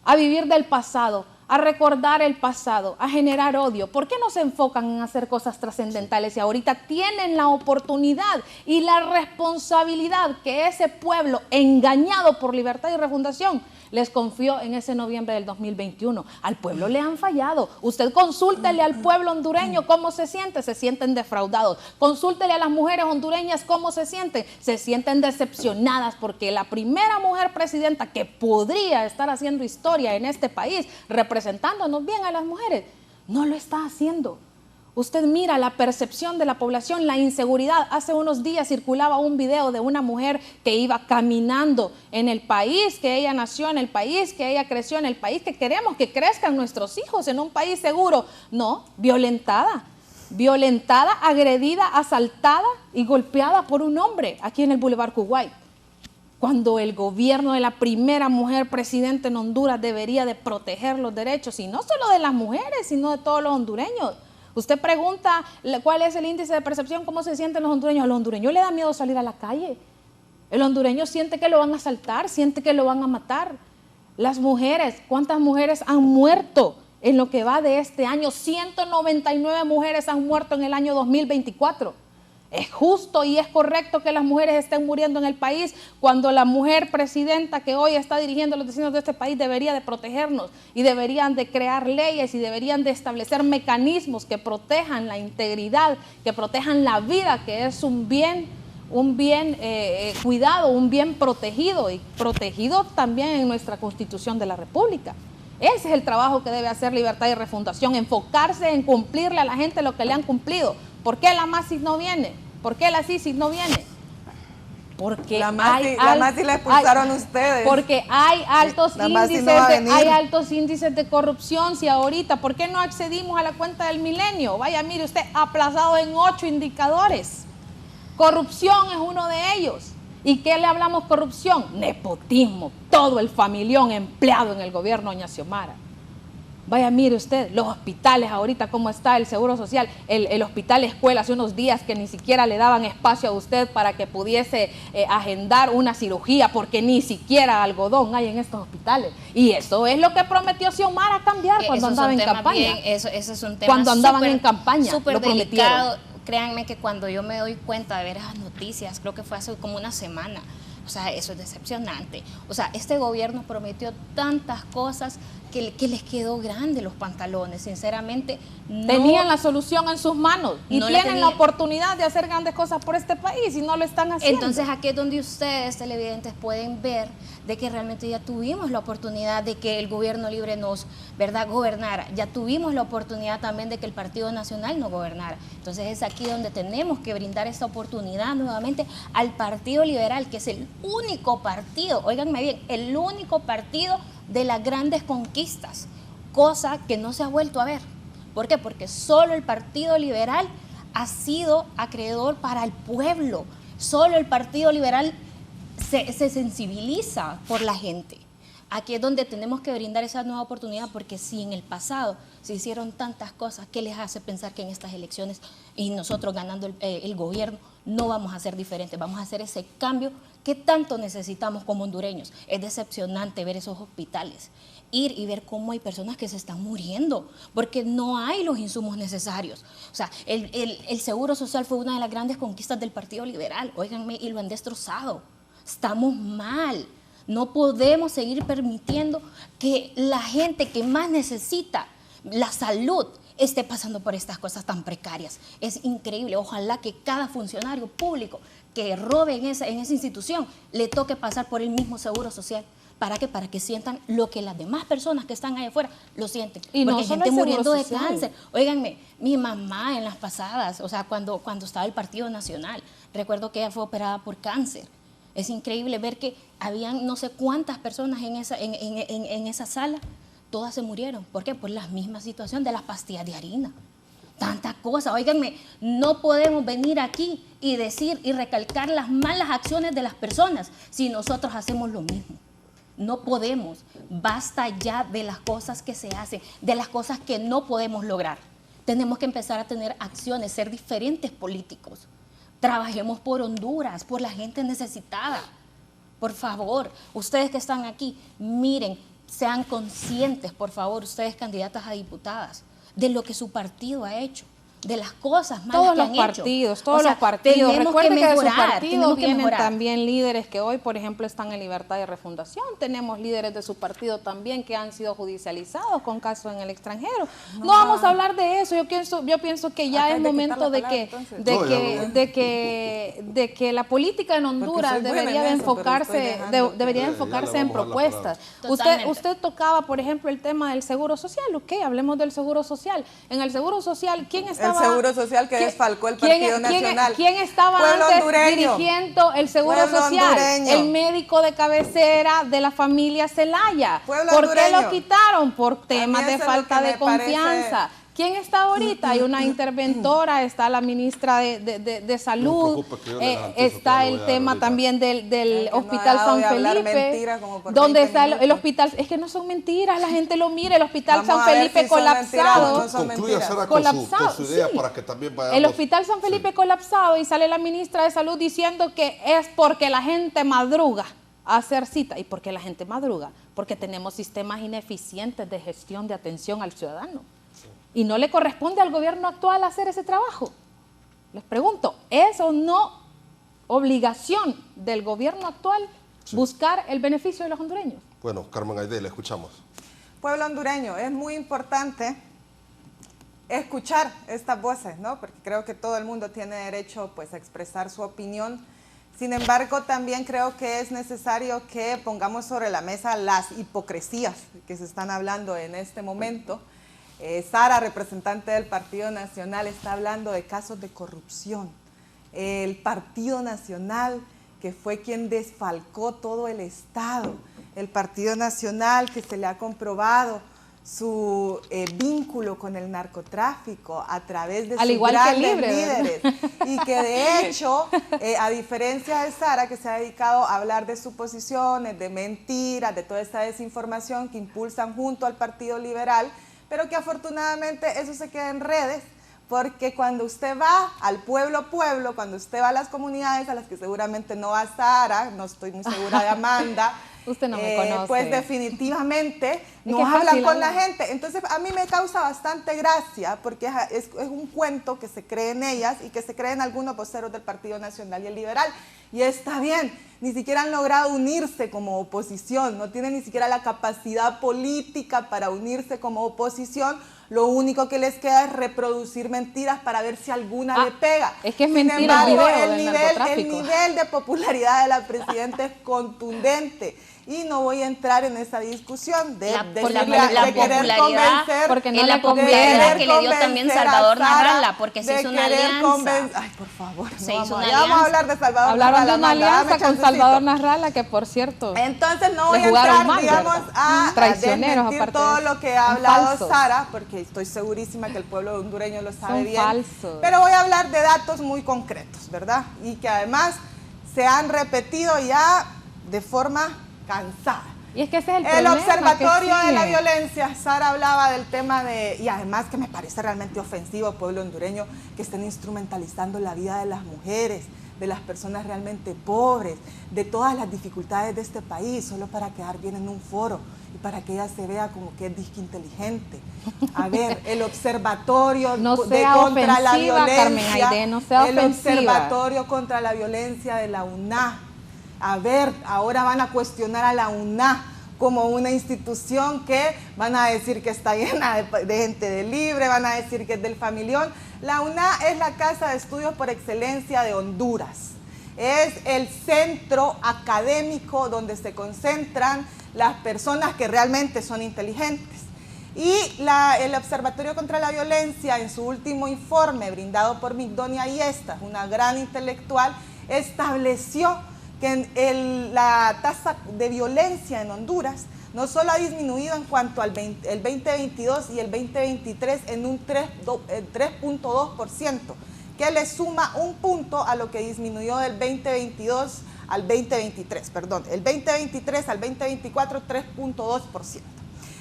a vivir del pasado, a recordar el pasado, a generar odio. ¿Por qué no se enfocan en hacer cosas trascendentales y ahorita tienen la oportunidad y la responsabilidad que ese pueblo engañado por Libertad y Refundación les confió en ese noviembre del 2021? Al pueblo le han fallado. Usted consúltele al pueblo hondureño cómo se sienten defraudados. Consúltele a las mujeres hondureñas cómo se sienten decepcionadas, porque la primera mujer presidenta que podría estar haciendo historia en este país, representándonos bien a las mujeres, no lo está haciendo. Usted mira la percepción de la población, la inseguridad. Hace unos días circulaba un video de una mujer que iba caminando en el país, que ella nació en el país, que ella creció en el país, que queremos que crezcan nuestros hijos en un país seguro. No, violentada, agredida, asaltada y golpeada por un hombre aquí en el Boulevard Kuwait. Cuando el gobierno de la primera mujer presidenta en Honduras debería de proteger los derechos, y no solo de las mujeres, sino de todos los hondureños. Usted pregunta cuál es el índice de percepción, cómo se sienten los hondureños. A los hondureños les da miedo salir a la calle. El hondureño siente que lo van a asaltar, siente que lo van a matar. Las mujeres, ¿cuántas mujeres han muerto en lo que va de este año? 199 mujeres han muerto en el año 2024. Es justo y es correcto que las mujeres estén muriendo en el país cuando la mujer presidenta que hoy está dirigiendo los destinos de este país debería de protegernos y deberían de crear leyes y deberían de establecer mecanismos que protejan la integridad, que protejan la vida, que es un bien cuidado, un bien protegido y protegido también en nuestra Constitución de la República. Ese es el trabajo que debe hacer Libertad y Refundación, enfocarse en cumplirle a la gente lo que le han cumplido. ¿Por qué la MASIS no viene? ¿Por qué la CICIG no viene? Porque la MASI la expulsaron ustedes. Porque hay altos índices de corrupción. Si ahorita, ¿por qué no accedimos a la cuenta del milenio? Vaya, mire usted, aplazado en 8 indicadores. Corrupción es uno de ellos. ¿Y qué le hablamos corrupción? Nepotismo, todo el familión empleado en el gobierno de doña Xiomara. Vaya, mire usted, los hospitales ahorita, cómo está el Seguro Social, el hospital escuela hace unos días que ni siquiera le daban espacio a usted para que pudiese agendar una cirugía, porque ni siquiera algodón hay en estos hospitales. Y eso es lo que prometió Xiomara cambiar cuando andaba en campaña. Eso es un tema cuando andaban en campaña, súper lo prometieron. delicado. Créanme que cuando yo me doy cuenta de ver esas noticias, creo que fue hace como una semana, o sea, eso es decepcionante. O sea, este gobierno prometió tantas cosas que les quedó grande los pantalones, sinceramente. No, tenían la solución en sus manos y no tienen la oportunidad de hacer grandes cosas por este país y no lo están haciendo. Entonces aquí es donde ustedes, televidentes, pueden ver de que realmente ya tuvimos la oportunidad de que el gobierno libre nos, ¿verdad?, gobernara. Ya tuvimos la oportunidad también de que el Partido Nacional nos gobernara. Entonces es aquí donde tenemos que brindar esta oportunidad nuevamente al Partido Liberal, que es el único partido, óiganme bien, el único partido de las grandes conquistas, cosa que no se ha vuelto a ver. ¿Por qué? Porque solo el Partido Liberal ha sido acreedor para el pueblo. Solo el Partido Liberal se sensibiliza por la gente. Aquí es donde tenemos que brindar esa nueva oportunidad, porque si en el pasado se hicieron tantas cosas, ¿qué les hace pensar que en estas elecciones y nosotros ganando el gobierno no vamos a ser diferentes? Vamos a hacer ese cambio que tanto necesitamos como hondureños. Es decepcionante ver esos hospitales, ir y ver cómo hay personas que se están muriendo porque no hay los insumos necesarios. O sea, el Seguro Social fue una de las grandes conquistas del Partido Liberal, óiganme, y lo han destrozado. Estamos mal. No podemos seguir permitiendo que la gente que más necesita la salud esté pasando por estas cosas tan precarias. Es increíble. Ojalá que cada funcionario público que robe en esa institución le toque pasar por el mismo Seguro Social. ¿Para qué? Para que sientan lo que las demás personas que están ahí afuera lo sienten. Y porque no hay gente muriendo de social. cáncer. Óiganme, mi mamá en las pasadas, o sea, cuando estaba el Partido Nacional, recuerdo que ella fue operada por cáncer. Es increíble ver que habían no sé cuántas personas en esa sala, todas se murieron. ¿Por qué? Por la misma situación de las pastillas de harina. Tantas cosas. Óiganme, no podemos venir aquí y decir y recalcar las malas acciones de las personas si nosotros hacemos lo mismo. No podemos. Basta ya de las cosas que se hacen, de las cosas que no podemos lograr. Tenemos que empezar a tener acciones, ser diferentes políticos. Trabajemos por Honduras, por la gente necesitada. Por favor, ustedes que están aquí, miren, sean conscientes, por favor, ustedes candidatas a diputadas, de lo que su partido ha hecho, de las cosas malas que han hecho. Todos los partidos. Recuerden que de su partido vienen mejorar. también líderes que hoy, por ejemplo, están en libertad de refundación. Tenemos líderes de su partido también que han sido judicializados con casos en el extranjero. No vamos a hablar de eso. Yo pienso que ya es momento de que la política en Honduras debería enfocarse en propuestas. Usted tocaba, por ejemplo, el tema del Seguro Social. Ok, hablemos del Seguro Social. En el Seguro Social, ¿quién estaba? El Seguro Social que desfalcó el Partido Nacional. ¿Quién estaba antes dirigiendo el Seguro Social? El médico de cabecera de la familia Zelaya. ¿Por qué lo quitaron? Por temas de falta de confianza. ¿Quién está ahorita? Hay una interventora, está la ministra de Salud, está el tema también del Hospital San Felipe, donde está el hospital. Es que no son mentiras, la gente lo mira, el Hospital San Felipe colapsado. Concluya, Sara, con su idea para que también vayamos. El Hospital San Felipe colapsado y sale la ministra de Salud diciendo que es porque la gente madruga a hacer cita. ¿Y por qué la gente madruga? Porque tenemos sistemas ineficientes de gestión de atención al ciudadano. Y no le corresponde al gobierno actual hacer ese trabajo. Les pregunto, ¿es o no obligación del gobierno actual buscar el beneficio de los hondureños? Bueno, Carmen Aide, le escuchamos. Pueblo hondureño, es muy importante escuchar estas voces, ¿no? Porque creo que todo el mundo tiene derecho, pues, a expresar su opinión. Sin embargo, también creo que es necesario que pongamos sobre la mesa las hipocresías que se están hablando en este momento. Sara, representante del Partido Nacional, está hablando de casos de corrupción. El Partido Nacional, que fue quien desfalcó todo el Estado. El Partido Nacional, que se le ha comprobado su vínculo con el narcotráfico a través de sus grandes líderes. Y que de hecho, a diferencia de Sara, que se ha dedicado a hablar de suposiciones, de mentiras, de toda esta desinformación que impulsan junto al Partido Liberal, pero que afortunadamente eso se queda en redes, porque cuando usted va al pueblo, cuando usted va a las comunidades a las que seguramente no va Sara, no estoy muy segura de Amanda, usted no me conoce. Pues definitivamente no hablan con la gente. Entonces a mí me causa bastante gracia porque es un cuento que se cree en ellas y que se cree en algunos voceros del Partido Nacional y el Liberal. Y está bien, ni siquiera han logrado unirse como oposición, no tienen ni siquiera la capacidad política para unirse como oposición. Lo único que les queda es reproducir mentiras para ver si alguna le pega. Es que es mentira el video del narcotráfico. El nivel de popularidad de la presidenta es contundente. Y no voy a entrar en esa discusión de querer convencer. Porque no la popularidad que le dio también Salvador Narrala, porque se hizo una alianza. Ay, por favor, Vamos a hablar de Salvador Narrala. Hablaron de una alianza con Salvador Narrala, que por cierto, entonces no voy a entrar, digamos, a desmentir todo lo que ha hablado Sara, porque estoy segurísima que el pueblo hondureño lo sabe bien. Falsos. Pero voy a hablar de datos muy concretos, ¿verdad? Y que además se han repetido ya de forma cansada. Y es que ese es el problema. El Observatorio de la Violencia, Sara hablaba del tema de, y además que me parece realmente ofensivo, pueblo hondureño, que estén instrumentalizando la vida de las mujeres, de las personas realmente pobres, de todas las dificultades de este país, solo para quedar bien en un foro y para que ella se vea como que es disque inteligente. A ver, el Observatorio contra la Violencia, Carmen Aide, no sea ofensiva. El Observatorio contra la Violencia de la UNA. A ver, ahora van a cuestionar a la UNA como una institución que van a decir que está llena de gente de libre, van a decir que es del familión. La UNA es la casa de estudios por excelencia de Honduras. Es el centro académico donde se concentran las personas que realmente son inteligentes. Y el Observatorio contra la Violencia, en su último informe brindado por Migdonia Yestas, una gran intelectual, estableció que la tasa de violencia en Honduras no solo ha disminuido en cuanto al 2022 y el 2023 en un 3.2%, que le suma un punto a lo que disminuyó del 2022 al 2023, perdón, el 2023 al 2024, 3.2%.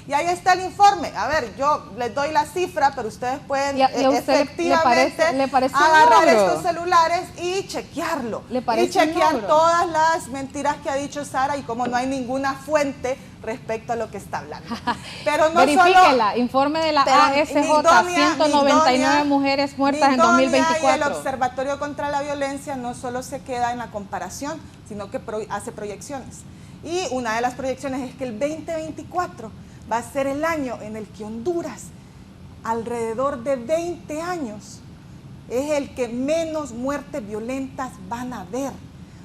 Y ahí está el informe. A ver, yo les doy la cifra, pero ustedes pueden efectivamente ¿le parece agarrar estos celulares y chequearlo. Y chequear todas las mentiras que ha dicho Sara y como no hay ninguna fuente respecto a lo que está hablando. Pero no verifíquela, solo, informe de la ASJ, 199 mujeres muertas en 2024. Y el Observatorio contra la Violencia no solo se queda en la comparación, sino que hace proyecciones. Y una de las proyecciones es que el 2024 va a ser el año en el que Honduras, alrededor de 20 años, es el que menos muertes violentas van a ver.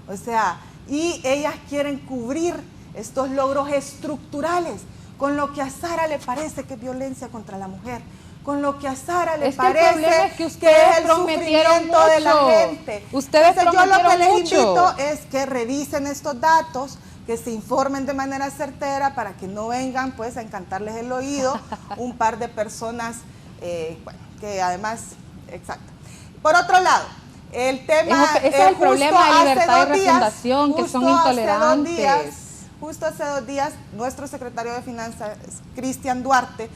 O sea, y ellas quieren cubrir estos logros estructurales con lo que a Sara le parece que es violencia contra la mujer, con lo que a Sara le parece que es el sufrimiento de la gente. Ustedes yo lo que les invito es que revisen estos datos, que se informen de manera certera para que no vengan pues a encantarles el oído un par de personas, bueno, que además, exacto. Por otro lado, el tema ese es el problema de libertad y refundación, que son intolerantes. Justo hace 2 días, nuestro secretario de Finanzas, Cristian Duarte,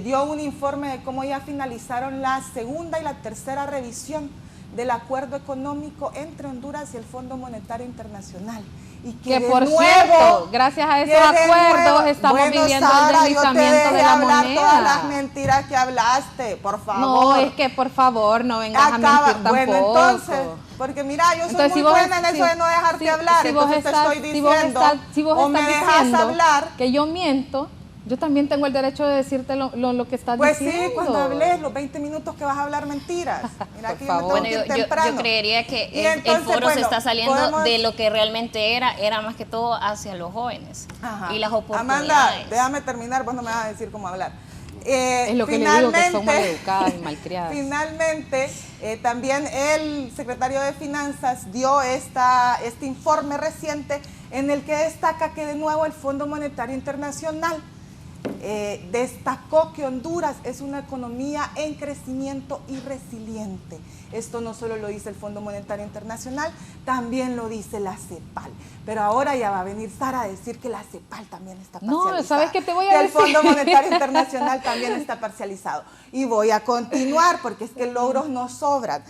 dio un informe de cómo ya finalizaron la segunda y la tercera revisión del acuerdo económico entre Honduras y el Fondo Monetario Internacional. Y que por cierto, gracias a esos acuerdos estamos viviendo el deslizamiento de la moneda. Todas las mentiras que hablaste, por favor. No, es que por favor no vengas a mentir tampoco. Bueno, entonces, porque mira, yo soy muy buena en eso de no dejarte hablar, entonces te estoy diciendo, o me dejas hablar. Que yo miento, yo también tengo el derecho de decirte lo que estás diciendo. Pues sí, cuando hables los 20 minutos que vas a hablar mentiras. Mira, aquí yo me tengo que ir temprano. Yo creería que el foro se está saliendo de lo que realmente era más que todo hacia los jóvenes. Ajá. Y las oportunidades. Amanda, déjame terminar, vos no me vas a decir cómo hablar. Es lo que le digo, que son maleducadas y malcriadas. Finalmente, también el secretario de Finanzas dio este informe reciente en el que destaca que de nuevo el Fondo Monetario Internacional destacó que Honduras es una economía en crecimiento y resiliente. Esto no solo lo dice el Fondo Monetario Internacional, también lo dice la CEPAL. Pero ahora ya va a venir Sara a decir que la CEPAL también está parcializada. No, ¿sabes qué te voy a decir? Que el Fondo Monetario Internacional también está parcializado. Y voy a continuar porque es que logros no sobran.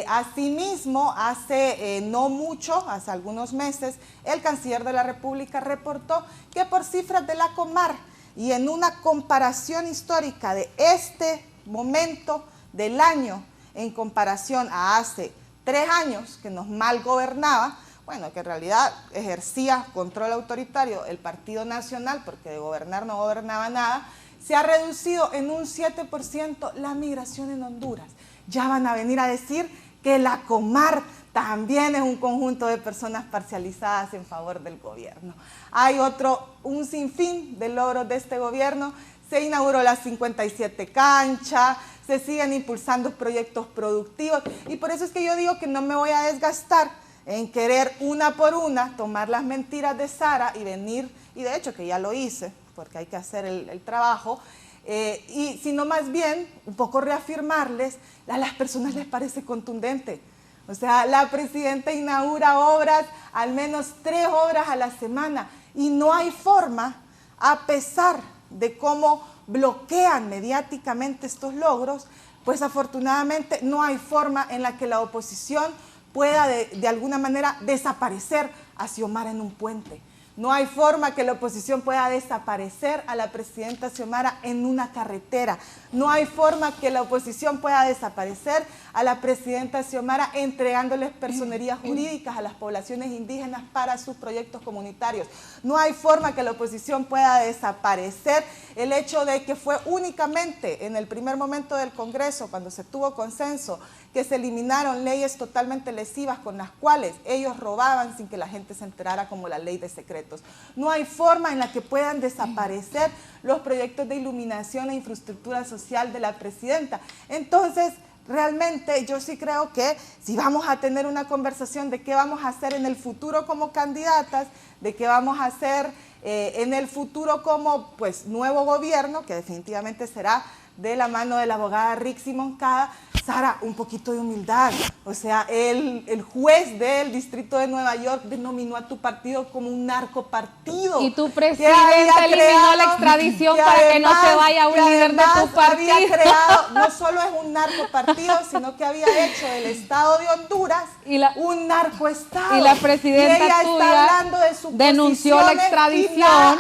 Asimismo, hace no mucho, hace algunos meses, el canciller de la República reportó que por cifras de la Comar y en una comparación histórica de este momento del año en comparación a hace 3 años que nos mal gobernaba, bueno, que en realidad ejercía control autoritario el Partido Nacional, porque de gobernar no gobernaba nada, se ha reducido en un 7% la migración en Honduras. Ya van a venir a decir que la Comar también es un conjunto de personas parcializadas en favor del gobierno. Hay un sinfín de logros de este gobierno. Se inauguró las 57 canchas, se siguen impulsando proyectos productivos y por eso es que yo digo que no me voy a desgastar en querer una por una tomar las mentiras de Sara y venir, y de hecho que ya lo hice, porque hay que hacer el trabajo, y sino más bien un poco reafirmarles, a las personas les parece contundente. O sea, la presidenta inaugura obras, al menos 3 obras a la semana, y no hay forma, a pesar de cómo bloquean mediáticamente estos logros, pues afortunadamente no hay forma en la que la oposición pueda de alguna manera desaparecer a Xiomara en un puente. No hay forma que la oposición pueda desaparecer a la presidenta Xiomara en una carretera. No hay forma que la oposición pueda desaparecer a la presidenta Xiomara entregándoles personerías jurídicas a las poblaciones indígenas para sus proyectos comunitarios. No hay forma que la oposición pueda desaparecer el hecho de que fue únicamente en el primer momento del Congreso, cuando se tuvo consenso, que se eliminaron leyes totalmente lesivas con las cuales ellos robaban sin que la gente se enterara, como la ley de secretos. No hay forma en la que puedan desaparecer los proyectos de iluminación e infraestructura social de la presidenta. Entonces, realmente yo sí creo que si vamos a tener una conversación de qué vamos a hacer en el futuro como candidatas, de qué vamos a hacer en el futuro como pues nuevo gobierno, que definitivamente será de la mano de la abogada Rixi Moncada, Sara, un poquito de humildad. O sea, el juez del Distrito de Nueva York denominó a tu partido como un narcopartido. Y tu presidente eliminó la extradición para que no se vaya un líder de tu partido. Había creado, no solo es un narcopartido, sino que había hecho del Estado de Honduras un narcoestado. Y la presidenta tuya denunció la extradición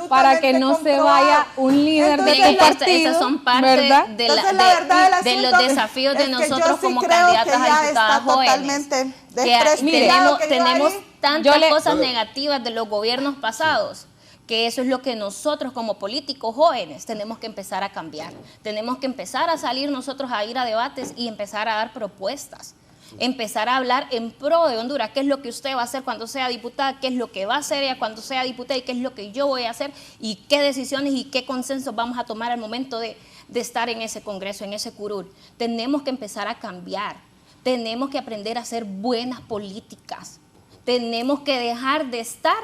para que no se vaya un líder de tu partido. Esas son parte de los desafíos de nosotros como candidatas a diputadas jóvenes. Tenemos tantas cosas negativas de los gobiernos pasados, que eso es lo que nosotros como políticos jóvenes tenemos que empezar a cambiar. Tenemos que empezar a salir nosotros a ir a debates y empezar a dar propuestas. Empezar a hablar en pro de Honduras, qué es lo que usted va a hacer cuando sea diputada, qué es lo que va a hacer ella cuando sea diputada y qué es lo que yo voy a hacer y qué decisiones y qué consensos vamos a tomar al momento de estar en ese congreso, en ese curul. Tenemos que empezar a cambiar, tenemos que aprender a hacer buenas políticas, tenemos que dejar de estar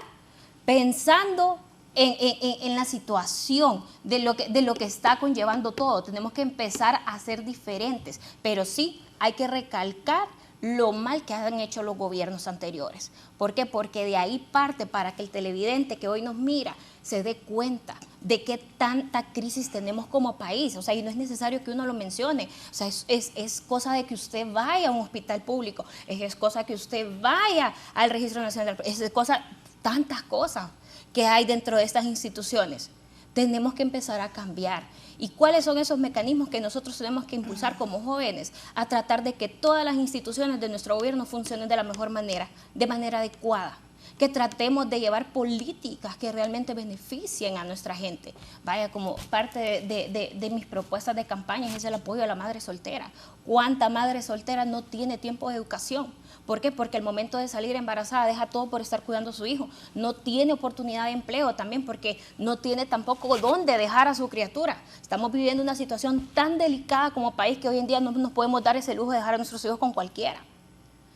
pensando en la situación de lo que está conllevando todo. Tenemos que empezar a ser diferentes, pero sí hay que recalcar lo mal que han hecho los gobiernos anteriores. ¿Por qué? Porque de ahí parte para que el televidente que hoy nos mira se dé cuenta de qué tanta crisis tenemos como país. O sea, y no es necesario que uno lo mencione. O sea, es cosa de que usted vaya a un hospital público, es cosa que usted vaya al Registro Nacional, es cosa, tantas cosas que hay dentro de estas instituciones. Tenemos que empezar a cambiar. ¿Y cuáles son esos mecanismos que nosotros tenemos que impulsar como jóvenes? A tratar de que todas las instituciones de nuestro gobierno funcionen de la mejor manera, de manera adecuada. Que tratemos de llevar políticas que realmente beneficien a nuestra gente. Vaya, como parte de mis propuestas de campaña es el apoyo a la madre soltera. ¿Cuánta madre soltera no tiene tiempo de educación? ¿Por qué? Porque el momento de salir embarazada deja todo por estar cuidando a su hijo. No tiene oportunidad de empleo también porque no tiene tampoco dónde dejar a su criatura. Estamos viviendo una situación tan delicada como país que hoy en día no nos podemos dar ese lujo de dejar a nuestros hijos con cualquiera.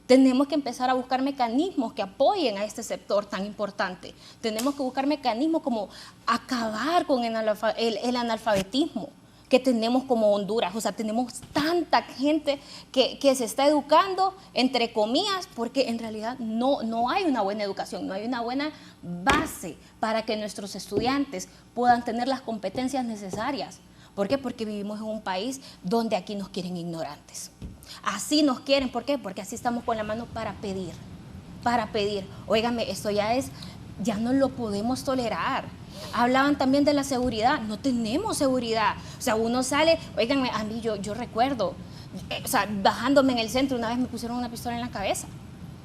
Tenemos que empezar a buscar mecanismos que apoyen a este sector tan importante. Tenemos que buscar mecanismos como acabar con el analfabetismo que tenemos como Honduras. O sea, tenemos tanta gente que se está educando, entre comillas, porque en realidad no hay una buena educación, no hay una buena base para que nuestros estudiantes puedan tener las competencias necesarias. ¿Por qué? Porque vivimos en un país donde aquí nos quieren ignorantes. Así nos quieren. ¿Por qué? Porque así estamos con la mano para pedir. Para pedir. Óigame, esto ya no lo podemos tolerar. Hablaban también de la seguridad. No tenemos seguridad. O sea, uno sale, óiganme, a mí yo recuerdo, o sea, bajándome en el centro, una vez me pusieron una pistola en la cabeza.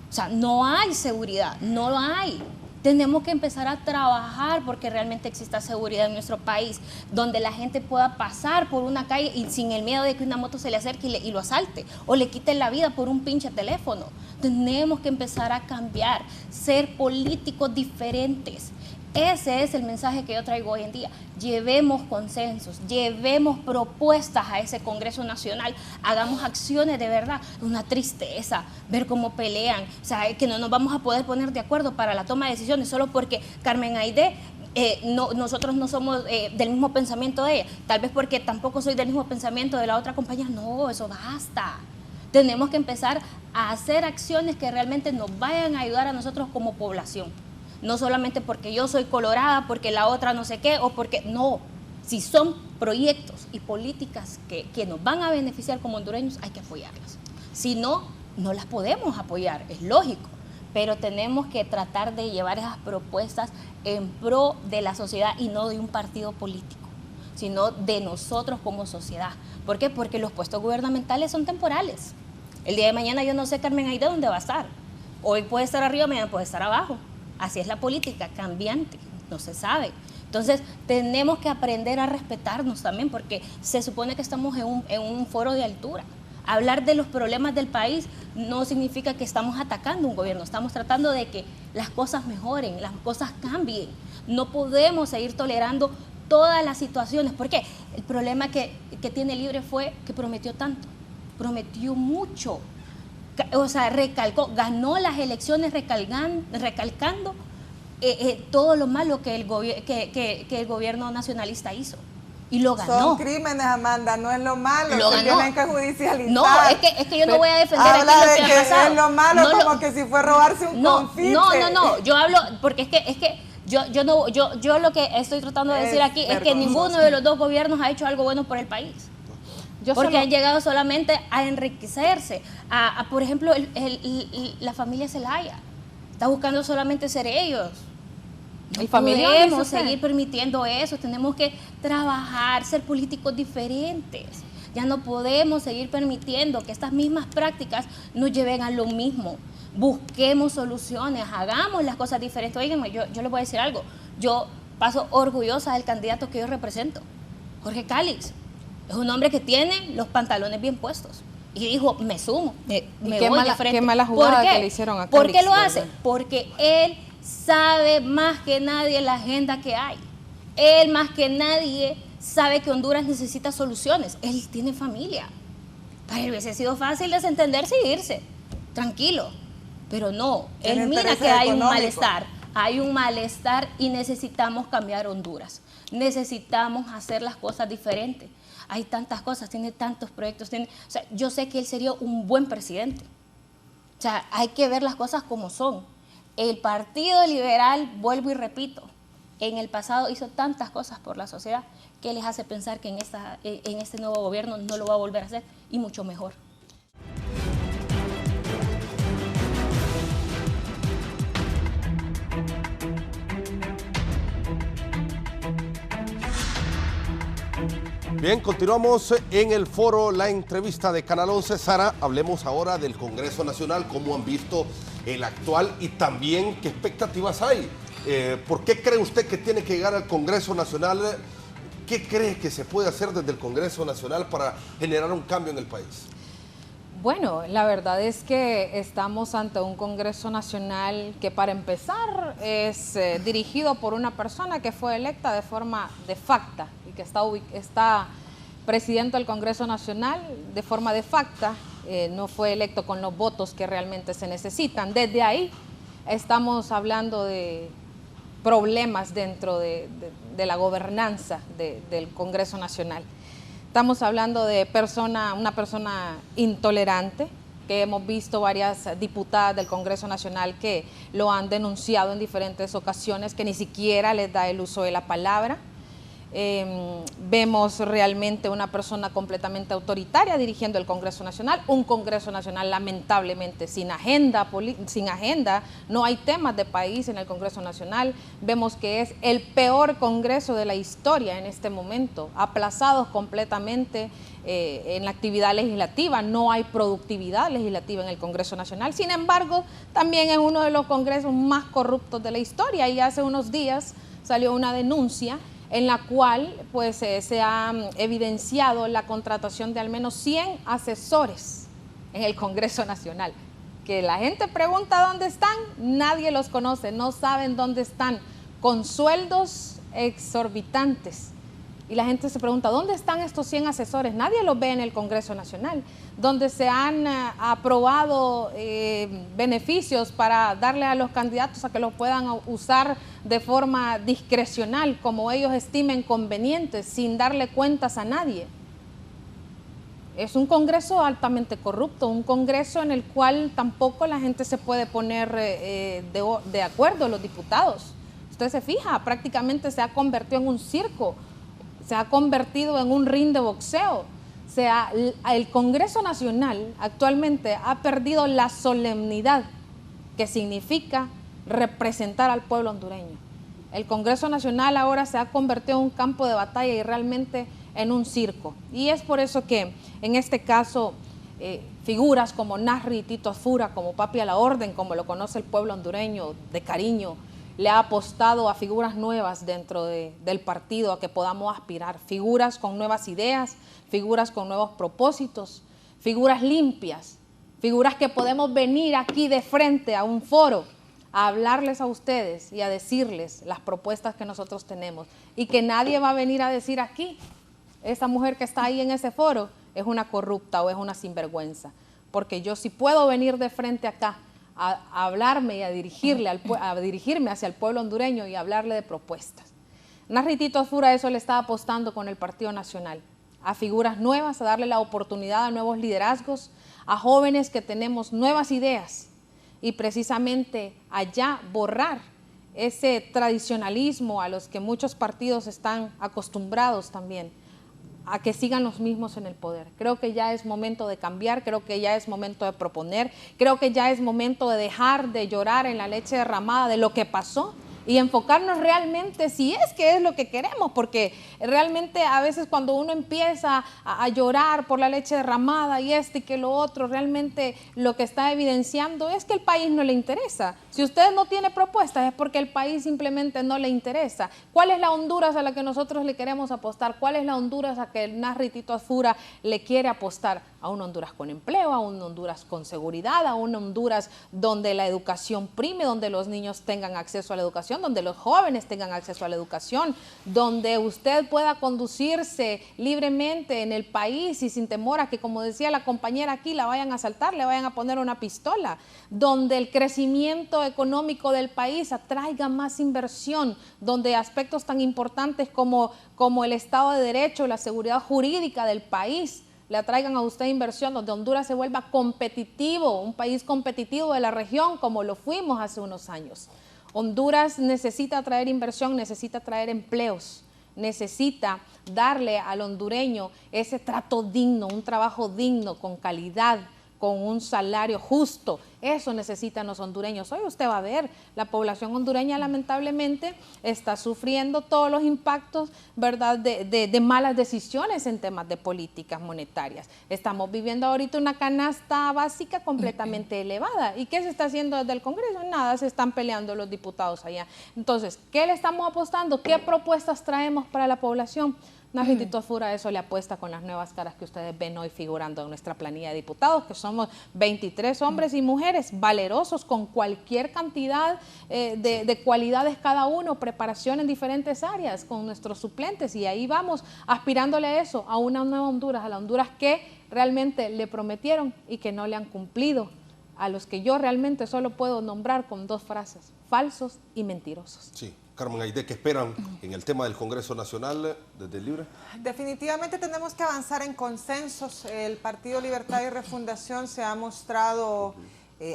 O sea, no hay seguridad, no lo hay. Tenemos que empezar a trabajar porque realmente exista seguridad en nuestro país, donde la gente pueda pasar por una calle y sin el miedo de que una moto se le acerque y lo asalte o le quite la vida por un pinche teléfono. Tenemos que empezar a cambiar, ser políticos diferentes. Ese es el mensaje que yo traigo hoy en día. Llevemos consensos, llevemos propuestas a ese Congreso Nacional, hagamos acciones de verdad. Una tristeza ver cómo pelean, o sea, que no nos vamos a poder poner de acuerdo para la toma de decisiones solo porque Carmen Aide, nosotros no somos del mismo pensamiento de ella, tal vez porque tampoco soy del mismo pensamiento de la otra compañera. No, eso basta. Tenemos que empezar a hacer acciones que realmente nos vayan a ayudar a nosotros como población. No solamente porque yo soy colorada, porque la otra no sé qué, o porque no. Si son proyectos y políticas que nos van a beneficiar como hondureños, hay que apoyarlas. Si no, no las podemos apoyar, es lógico. Pero tenemos que tratar de llevar esas propuestas en pro de la sociedad y no de un partido político, sino de nosotros como sociedad. ¿Por qué? Porque los puestos gubernamentales son temporales. El día de mañana yo no sé, Carmen Aide, dónde va a estar. Hoy puede estar arriba, mañana puede estar abajo. Así es la política, cambiante, no se sabe. Entonces, tenemos que aprender a respetarnos también, porque se supone que estamos en un foro de altura. Hablar de los problemas del país no significa que estamos atacando un gobierno, estamos tratando de que las cosas mejoren, las cosas cambien. No podemos seguir tolerando todas las situaciones, porque el problema que tiene Libre fue que prometió tanto, prometió mucho. O sea, recalcó, ganó las elecciones recalcando todo lo malo que el gobierno nacionalista hizo. Y lo ganó. Son crímenes, Amanda, no es lo malo. Lo se ganó. Tienen que judicializar. No, es que yo no voy a defender aquí habla lo de que que ha pasado. es lo malo, No como que si fue robarse un confite. No, yo hablo, porque es que yo lo que estoy tratando de decir aquí es que ninguno de los dos gobiernos ha hecho algo bueno por el país. Porque han llegado solamente a enriquecerse. Por ejemplo, la familia Zelaya está buscando solamente ser ellos. No podemos seguir permitiendo eso. Tenemos que trabajar, ser políticos diferentes. Ya no podemos seguir permitiendo que estas mismas prácticas nos lleven a lo mismo. Busquemos soluciones, hagamos las cosas diferentes. Óiganme, yo les voy a decir algo. Yo paso orgullosa del candidato que yo represento, Jorge Calix. Es un hombre que tiene los pantalones bien puestos. Y dijo, me sumo, me voy de frente. Qué mala jugada que le hicieron a Calix. ¿Por qué lo hace? Porque él sabe más que nadie la agenda que hay. Él más que nadie sabe que Honduras necesita soluciones. Él tiene familia. Para él hubiese sido fácil desentenderse y irse. Tranquilo. Pero no, él mira que hay un malestar. Hay un malestar y necesitamos cambiar Honduras. Necesitamos hacer las cosas diferentes. Hay tantas cosas, tiene tantos proyectos. O sea, yo sé que él sería un buen presidente. O sea, hay que ver las cosas como son. El Partido Liberal, vuelvo y repito, en el pasado hizo tantas cosas por la sociedad que les hace pensar que en este nuevo gobierno no lo va a volver a hacer, y mucho mejor. Bien, continuamos en el foro, la entrevista de Canal 11. Sara, hablemos ahora del Congreso Nacional, cómo han visto el actual y también qué expectativas hay. ¿Por qué cree usted que tiene que llegar al Congreso Nacional? ¿Qué cree que se puede hacer desde el Congreso Nacional para generar un cambio en el país? Bueno, la verdad es que estamos ante un Congreso Nacional que, para empezar, es dirigido por una persona que fue electa de forma de facto y que está presidiendo el Congreso Nacional de forma de facto, no fue electo con los votos que realmente se necesitan. Desde ahí estamos hablando de problemas dentro de la gobernanza del Congreso Nacional. Estamos hablando de una persona intolerante, que hemos visto varias diputadas del Congreso Nacional que lo han denunciado en diferentes ocasiones, que ni siquiera les da el uso de la palabra. Vemos realmente una persona completamente autoritaria dirigiendo el Congreso Nacional, un Congreso Nacional lamentablemente sin agenda, no hay temas de país en el Congreso Nacional. Vemos que es el peor Congreso de la historia en este momento, aplazados completamente en la actividad legislativa, no hay productividad legislativa en el Congreso Nacional. Sin embargo, también es uno de los congresos más corruptos de la historia, y hace unos días salió una denuncia en la cual pues, se ha evidenciado la contratación de al menos 100 asesores en el Congreso Nacional. Que la gente pregunta dónde están, nadie los conoce, no saben dónde están, con sueldos exorbitantes. Y la gente se pregunta, ¿dónde están estos 100 asesores? Nadie los ve en el Congreso Nacional, donde se han aprobado beneficios para darle a los candidatos a que los puedan usar de forma discrecional, como ellos estimen convenientes, sin darle cuentas a nadie. Es un Congreso altamente corrupto, un Congreso en el cual tampoco la gente se puede poner de acuerdo, los diputados. Usted se fija, prácticamente se ha convertido en un circo, se ha convertido en un ring de boxeo. O sea, el Congreso Nacional actualmente ha perdido la solemnidad que significa representar al pueblo hondureño. El Congreso Nacional ahora se ha convertido en un campo de batalla y realmente en un circo. Y es por eso que en este caso figuras como Nasri Tito Asfura, como Papi a la Orden, como lo conoce el pueblo hondureño de cariño, le ha apostado a figuras nuevas dentro del partido, a que podamos aspirar, figuras con nuevas ideas, figuras con nuevos propósitos, figuras limpias, figuras que podemos venir aquí de frente a un foro a hablarles a ustedes y a decirles las propuestas que nosotros tenemos, y que nadie va a venir a decir aquí, esa mujer que está ahí en ese foro es una corrupta o es una sinvergüenza, porque yo sí puedo venir de frente acá a hablarme y a dirigirme hacia el pueblo hondureño y hablarle de propuestas. Nasri Tito Asfura eso le está apostando con el Partido Nacional, a figuras nuevas, a darle la oportunidad a nuevos liderazgos, a jóvenes que tenemos nuevas ideas, y precisamente allá borrar ese tradicionalismo a los que muchos partidos están acostumbrados también, a que sigan los mismos en el poder. Creo que ya es momento de cambiar, creo que ya es momento de proponer, creo que ya es momento de dejar de llorar en la leche derramada de lo que pasó y enfocarnos realmente si es que es lo que queremos, porque realmente a veces cuando uno empieza a llorar por la leche derramada y y que lo otro, realmente lo que está evidenciando es que el país no le interesa. Si usted no tiene propuestas es porque el país simplemente no le interesa. ¿Cuál es la Honduras a la que nosotros le queremos apostar? ¿Cuál es la Honduras a que el Nasri Tito Asfura le quiere apostar? A una Honduras con empleo, a una Honduras con seguridad, a una Honduras donde la educación prime, donde los niños tengan acceso a la educación, donde los jóvenes tengan acceso a la educación, donde usted pueda conducirse libremente en el país y sin temor a que, como decía la compañera aquí, la vayan a asaltar, le vayan a poner una pistola, donde el crecimiento económico del país atraiga más inversión, donde aspectos tan importantes como el Estado de Derecho, la seguridad jurídica del país, le atraigan a usted inversión, donde Honduras se vuelva competitivo, un país competitivo de la región como lo fuimos hace unos años. Honduras necesita atraer inversión, necesita atraer empleos, necesita darle al hondureño ese trato digno, un trabajo digno, con calidad, con un salario justo. Eso necesitan los hondureños. Hoy usted va a ver, la población hondureña lamentablemente está sufriendo todos los impactos, ¿verdad?, de malas decisiones en temas de políticas monetarias. Estamos viviendo ahorita una canasta básica completamente elevada. ¿Y qué se está haciendo desde el Congreso? Nada, se están peleando los diputados allá. Entonces, ¿qué le estamos apostando? ¿Qué propuestas traemos para la población? Nasri Tito Asfura eso le apuesta con las nuevas caras que ustedes ven hoy figurando en nuestra planilla de diputados, que somos 23 hombres y mujeres valerosos, con cualquier cantidad de cualidades cada uno, preparación en diferentes áreas, con nuestros suplentes, y ahí vamos aspirándole a eso, a una nueva Honduras, a la Honduras que realmente le prometieron y que no le han cumplido, a los que yo realmente solo puedo nombrar con 2 frases: falsos y mentirosos. Sí. Carmen Aide, ¿qué esperan en el tema del Congreso Nacional desde el Libre? Definitivamente tenemos que avanzar en consensos. El Partido Libertad y Refundación se ha mostrado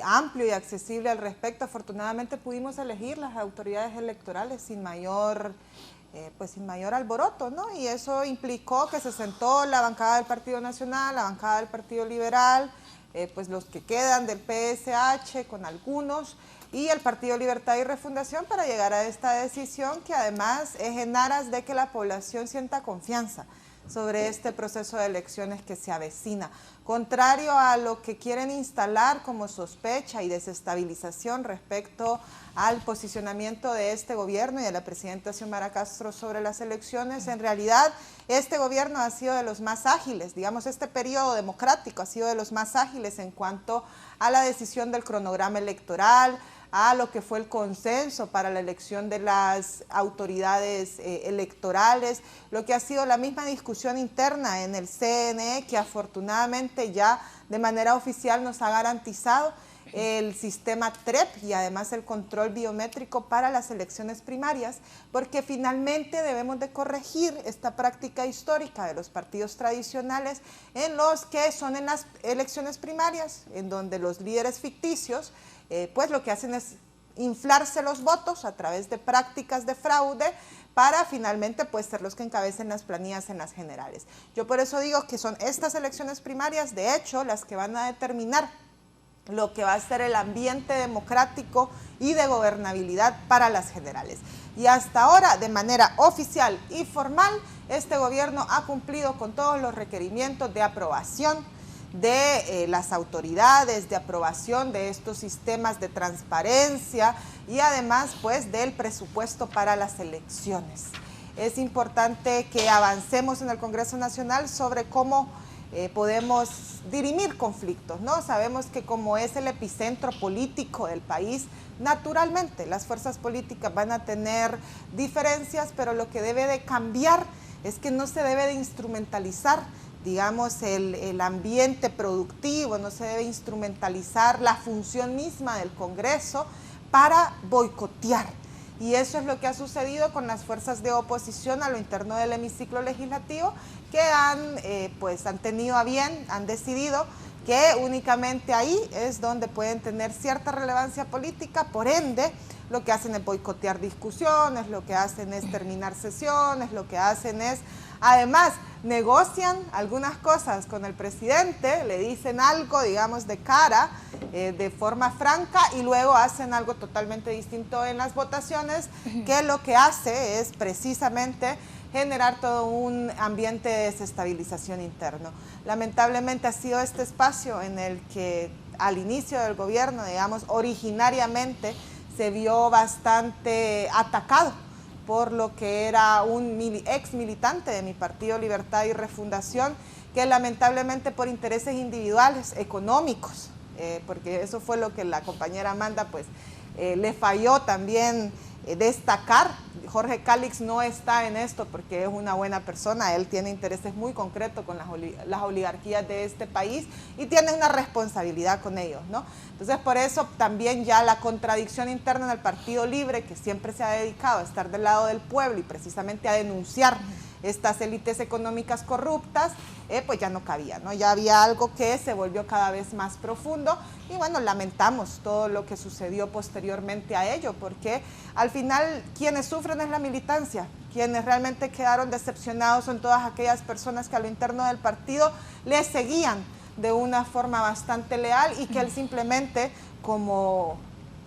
amplio y accesible al respecto. Afortunadamente pudimos elegir las autoridades electorales sin mayor alboroto, ¿no? Y eso implicó que se sentó la bancada del Partido Nacional, la bancada del Partido Liberal, pues los que quedan del PSH con algunos, y el Partido Libertad y Refundación, para llegar a esta decisión que además es en aras de que la población sienta confianza sobre este proceso de elecciones que se avecina. Contrario a lo que quieren instalar como sospecha y desestabilización respecto al posicionamiento de este gobierno y de la presidenta Xiomara Castro sobre las elecciones, en realidad este gobierno ha sido de los más ágiles, digamos, este periodo democrático ha sido de los más ágiles en cuanto a la decisión del cronograma electoral, a lo que fue el consenso para la elección de las autoridades electorales, lo que ha sido la misma discusión interna en el CNE, que afortunadamente ya de manera oficial nos ha garantizado el sistema TREP y además el control biométrico para las elecciones primarias, porque finalmente debemos de corregir esta práctica histórica de los partidos tradicionales en los que son en las elecciones primarias, en donde los líderes ficticios pues lo que hacen es inflarse los votos a través de prácticas de fraude para finalmente pues ser los que encabecen las planillas en las generales. Yo por eso digo que son estas elecciones primarias, de hecho, las que van a determinar lo que va a ser el ambiente democrático y de gobernabilidad para las generales. Y hasta ahora, de manera oficial y formal, este gobierno ha cumplido con todos los requerimientos de aprobación de las autoridades, de aprobación de estos sistemas de transparencia y además pues del presupuesto para las elecciones. Es importante que avancemos en el Congreso Nacional sobre cómo podemos dirimir conflictos, ¿no? Sabemos que como es el epicentro político del país, naturalmente las fuerzas políticas van a tener diferencias, pero lo que debe de cambiar es que no se debe de instrumentalizar, digamos, el ambiente productivo, no se debe instrumentalizar la función misma del Congreso para boicotear. Y eso es lo que ha sucedido con las fuerzas de oposición a lo interno del hemiciclo legislativo, que han tenido a bien, han decidido que únicamente ahí es donde pueden tener cierta relevancia política, por ende, lo que hacen es boicotear discusiones, lo que hacen es terminar sesiones, lo que hacen es, además, negocian algunas cosas con el presidente, le dicen algo, digamos, de cara, de forma franca, y luego hacen algo totalmente distinto en las votaciones, que lo que hace es precisamente generar todo un ambiente de desestabilización interno. Lamentablemente ha sido este espacio en el que al inicio del gobierno, digamos, originariamente se vio bastante atacado por lo que era un ex militante de mi Partido Libertad y Refundación, que lamentablemente por intereses individuales, económicos, porque eso fue lo que la compañera Amanda pues le falló también destacar. Jorge Calix no está en esto porque es una buena persona, él tiene intereses muy concretos con las oligarquías de este país y tiene una responsabilidad con ellos, ¿no? Entonces por eso también ya la contradicción interna en el Partido Libre, que siempre se ha dedicado a estar del lado del pueblo y precisamente a denunciar estas élites económicas corruptas, pues ya no cabía, ¿no? Ya había algo que se volvió cada vez más profundo y bueno, lamentamos todo lo que sucedió posteriormente a ello, porque al final quienes sufren es la militancia, quienes realmente quedaron decepcionados son todas aquellas personas que a lo interno del partido le seguían de una forma bastante leal y que él simplemente como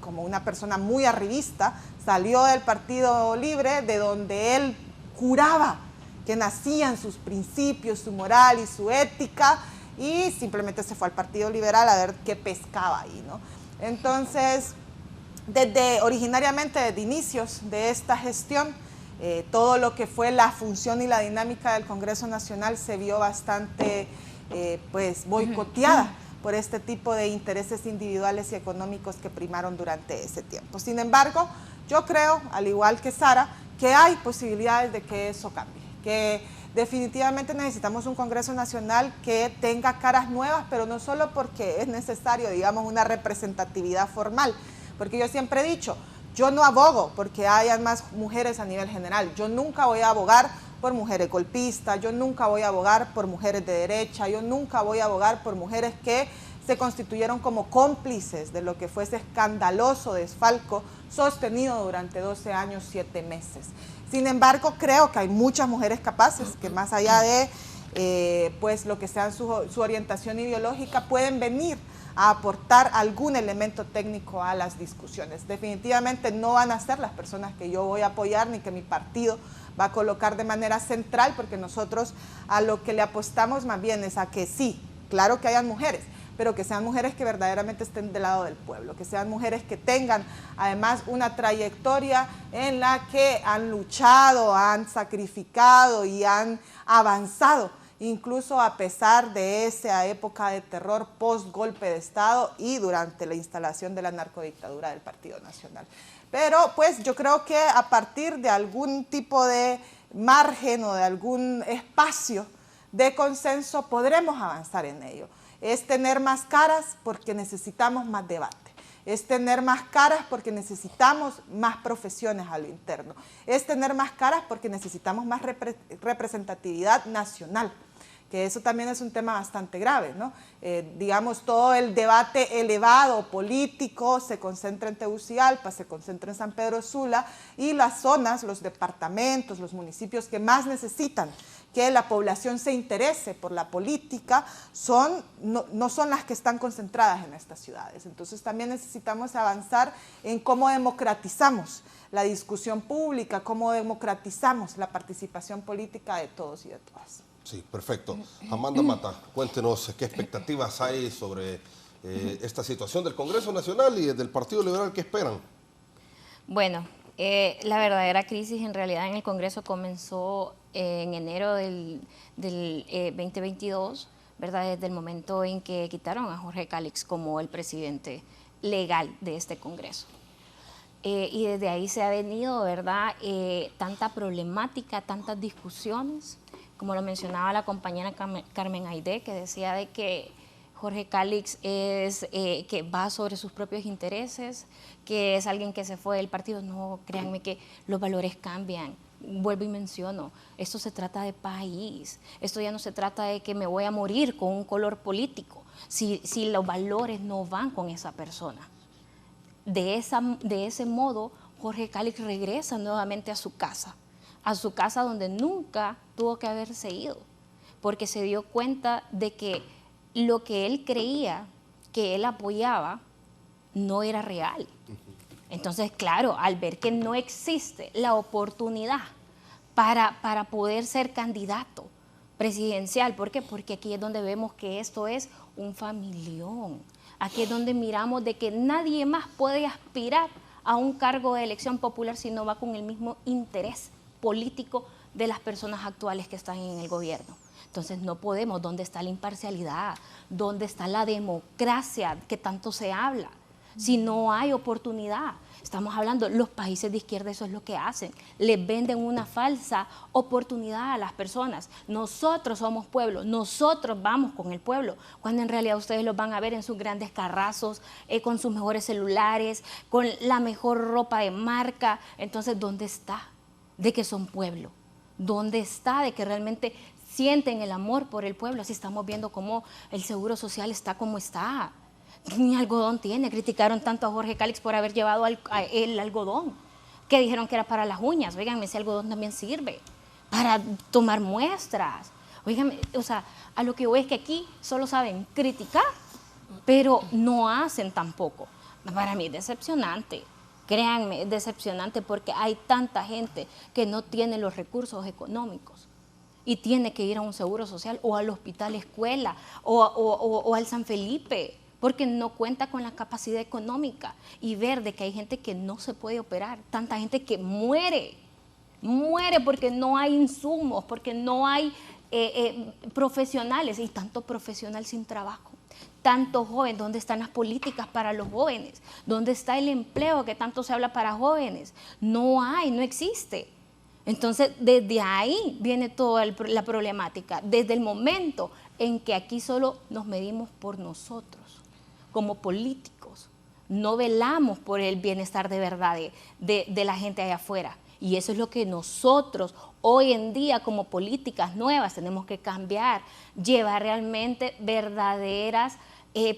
una persona muy arribista salió del Partido Libre, de donde él juraba que nacían sus principios, su moral y su ética, y simplemente se fue al Partido Liberal a ver qué pescaba ahí, ¿no? Entonces, originariamente desde inicios de esta gestión, todo lo que fue la función y la dinámica del Congreso Nacional se vio bastante boicoteada por este tipo de intereses individuales y económicos que primaron durante ese tiempo. Sin embargo, yo creo, al igual que Sara, que hay posibilidades de que eso cambie, que Definitivamente necesitamos un Congreso Nacional que tenga caras nuevas, pero no solo porque es necesario, digamos, una representatividad formal, porque yo siempre he dicho, yo no abogo porque hayan más mujeres a nivel general, yo nunca voy a abogar por mujeres golpistas, yo nunca voy a abogar por mujeres de derecha, yo nunca voy a abogar por mujeres que se constituyeron como cómplices de lo que fue ese escandaloso desfalco sostenido durante 12 años, 7 meses. Sin embargo, creo que hay muchas mujeres capaces que más allá de pues lo que sea su orientación ideológica, pueden venir a aportar algún elemento técnico a las discusiones. Definitivamente no van a ser las personas que yo voy a apoyar ni que mi partido va a colocar de manera central, porque nosotros a lo que le apostamos más bien es a que sí, claro que hayan mujeres, pero que sean mujeres que verdaderamente estén del lado del pueblo, que sean mujeres que tengan además una trayectoria en la que han luchado, han sacrificado y han avanzado, incluso a pesar de esa época de terror post-golpe de Estado y durante la instalación de la narcodictadura del Partido Nacional. Pero pues yo creo que a partir de algún tipo de margen o de algún espacio de consenso podremos avanzar en ello. Es tener más caras porque necesitamos más debate. Es tener más caras porque necesitamos más profesiones a lo interno. Es tener más caras porque necesitamos más representatividad nacional, que eso también es un tema bastante grave, ¿no? Digamos, todo el debate elevado político se concentra en Tegucigalpa, se concentra en San Pedro Sula, y las zonas, los departamentos, los municipios que más necesitan que la población se interese por la política no son las que están concentradas en estas ciudades. Entonces también necesitamos avanzar en cómo democratizamos la discusión pública, cómo democratizamos la participación política de todos y de todas. Sí, perfecto. Amanda Mata, cuéntenos qué expectativas hay sobre esta situación del Congreso Nacional y del Partido Liberal. ¿Qué esperan? Bueno, la verdadera crisis en realidad en el Congreso comenzó en enero del 2022, ¿verdad? Desde el momento en que quitaron a Jorge Cálix como el presidente legal de este Congreso. Y desde ahí se ha venido, ¿verdad? Tanta problemática, tantas discusiones, como lo mencionaba la compañera Carmen Aide, que decía de que Jorge Cálix que va sobre sus propios intereses, que es alguien que se fue del partido. No, créanme que los valores cambian. Vuelvo y menciono, esto se trata de país, esto ya no se trata de que me voy a morir con un color político, si los valores no van con esa persona. De ese modo, Jorge Cálix regresa nuevamente a su casa donde nunca tuvo que haberse ido, porque se dio cuenta de que lo que él creía, que él apoyaba, no era real. Entonces, claro, al ver que no existe la oportunidad para poder ser candidato presidencial, ¿por qué? Porque aquí es donde vemos que esto es un familión. Aquí es donde miramos de que nadie más puede aspirar a un cargo de elección popular si no va con el mismo interés político de las personas actuales que están en el gobierno. Entonces no podemos. ¿Dónde está la imparcialidad? ¿Dónde está la democracia que tanto se habla? Si no hay oportunidad. Estamos hablando, los países de izquierda eso es lo que hacen. Les venden una falsa oportunidad a las personas. Nosotros somos pueblo, nosotros vamos con el pueblo, cuando en realidad ustedes los van a ver en sus grandes carrazos, con sus mejores celulares, con la mejor ropa de marca. Entonces, ¿dónde está de que son pueblo? ¿Dónde está de que realmente sienten el amor por el pueblo? Así estamos viendo cómo el seguro social está como está. Ni algodón tiene. Criticaron tanto a Jorge Cálix por haber llevado el algodón, que dijeron que era para las uñas. Óiganme, ese algodón también sirve para tomar muestras. Óiganme, o sea, a lo que voy es que aquí solo saben criticar, pero no hacen tampoco. Para mí es decepcionante. Créanme, es decepcionante porque hay tanta gente que no tiene los recursos económicos y tiene que ir a un seguro social o al hospital escuela o al San Felipe, porque no cuenta con la capacidad económica, y ver de que hay gente que no se puede operar, tanta gente que muere porque no hay insumos, porque no hay profesionales, y tanto profesional sin trabajo, tanto joven. ¿Dónde están las políticas para los jóvenes? ¿Dónde está el empleo que tanto se habla para jóvenes? No hay, no existe. Entonces, desde ahí viene toda la problemática, desde el momento en que aquí solo nos medimos por nosotros, como políticos, no velamos por el bienestar de verdad de la gente allá afuera. Y eso es lo que nosotros hoy en día como políticas nuevas tenemos que cambiar, llevar realmente verdaderas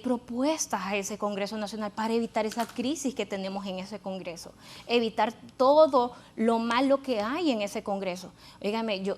propuestas a ese Congreso Nacional para evitar esa crisis que tenemos en ese Congreso, evitar todo lo malo que hay en ese Congreso. Óigame, yo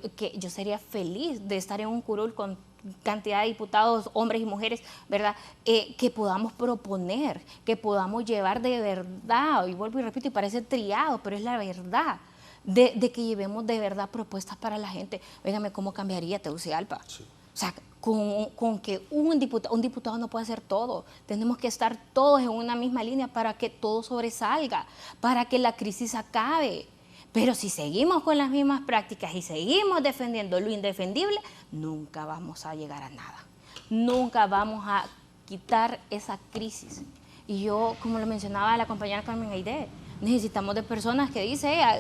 sería feliz de estar en un curul con cantidad de diputados, hombres y mujeres, ¿verdad? Que podamos proponer, que podamos llevar de verdad, y vuelvo y repito, y parece trillado, pero es la verdad, de que llevemos de verdad propuestas para la gente. Óigame, ¿cómo cambiaría Tegucigalpa? Sí. O sea, con que un diputado no puede hacer todo. Tenemos que estar todos en una misma línea para que todo sobresalga, para que la crisis acabe. Pero si seguimos con las mismas prácticas y seguimos defendiendo lo indefendible, nunca vamos a llegar a nada. Nunca vamos a quitar esa crisis. Y yo, como lo mencionaba la compañera Carmen Aide, necesitamos de personas que dice ella,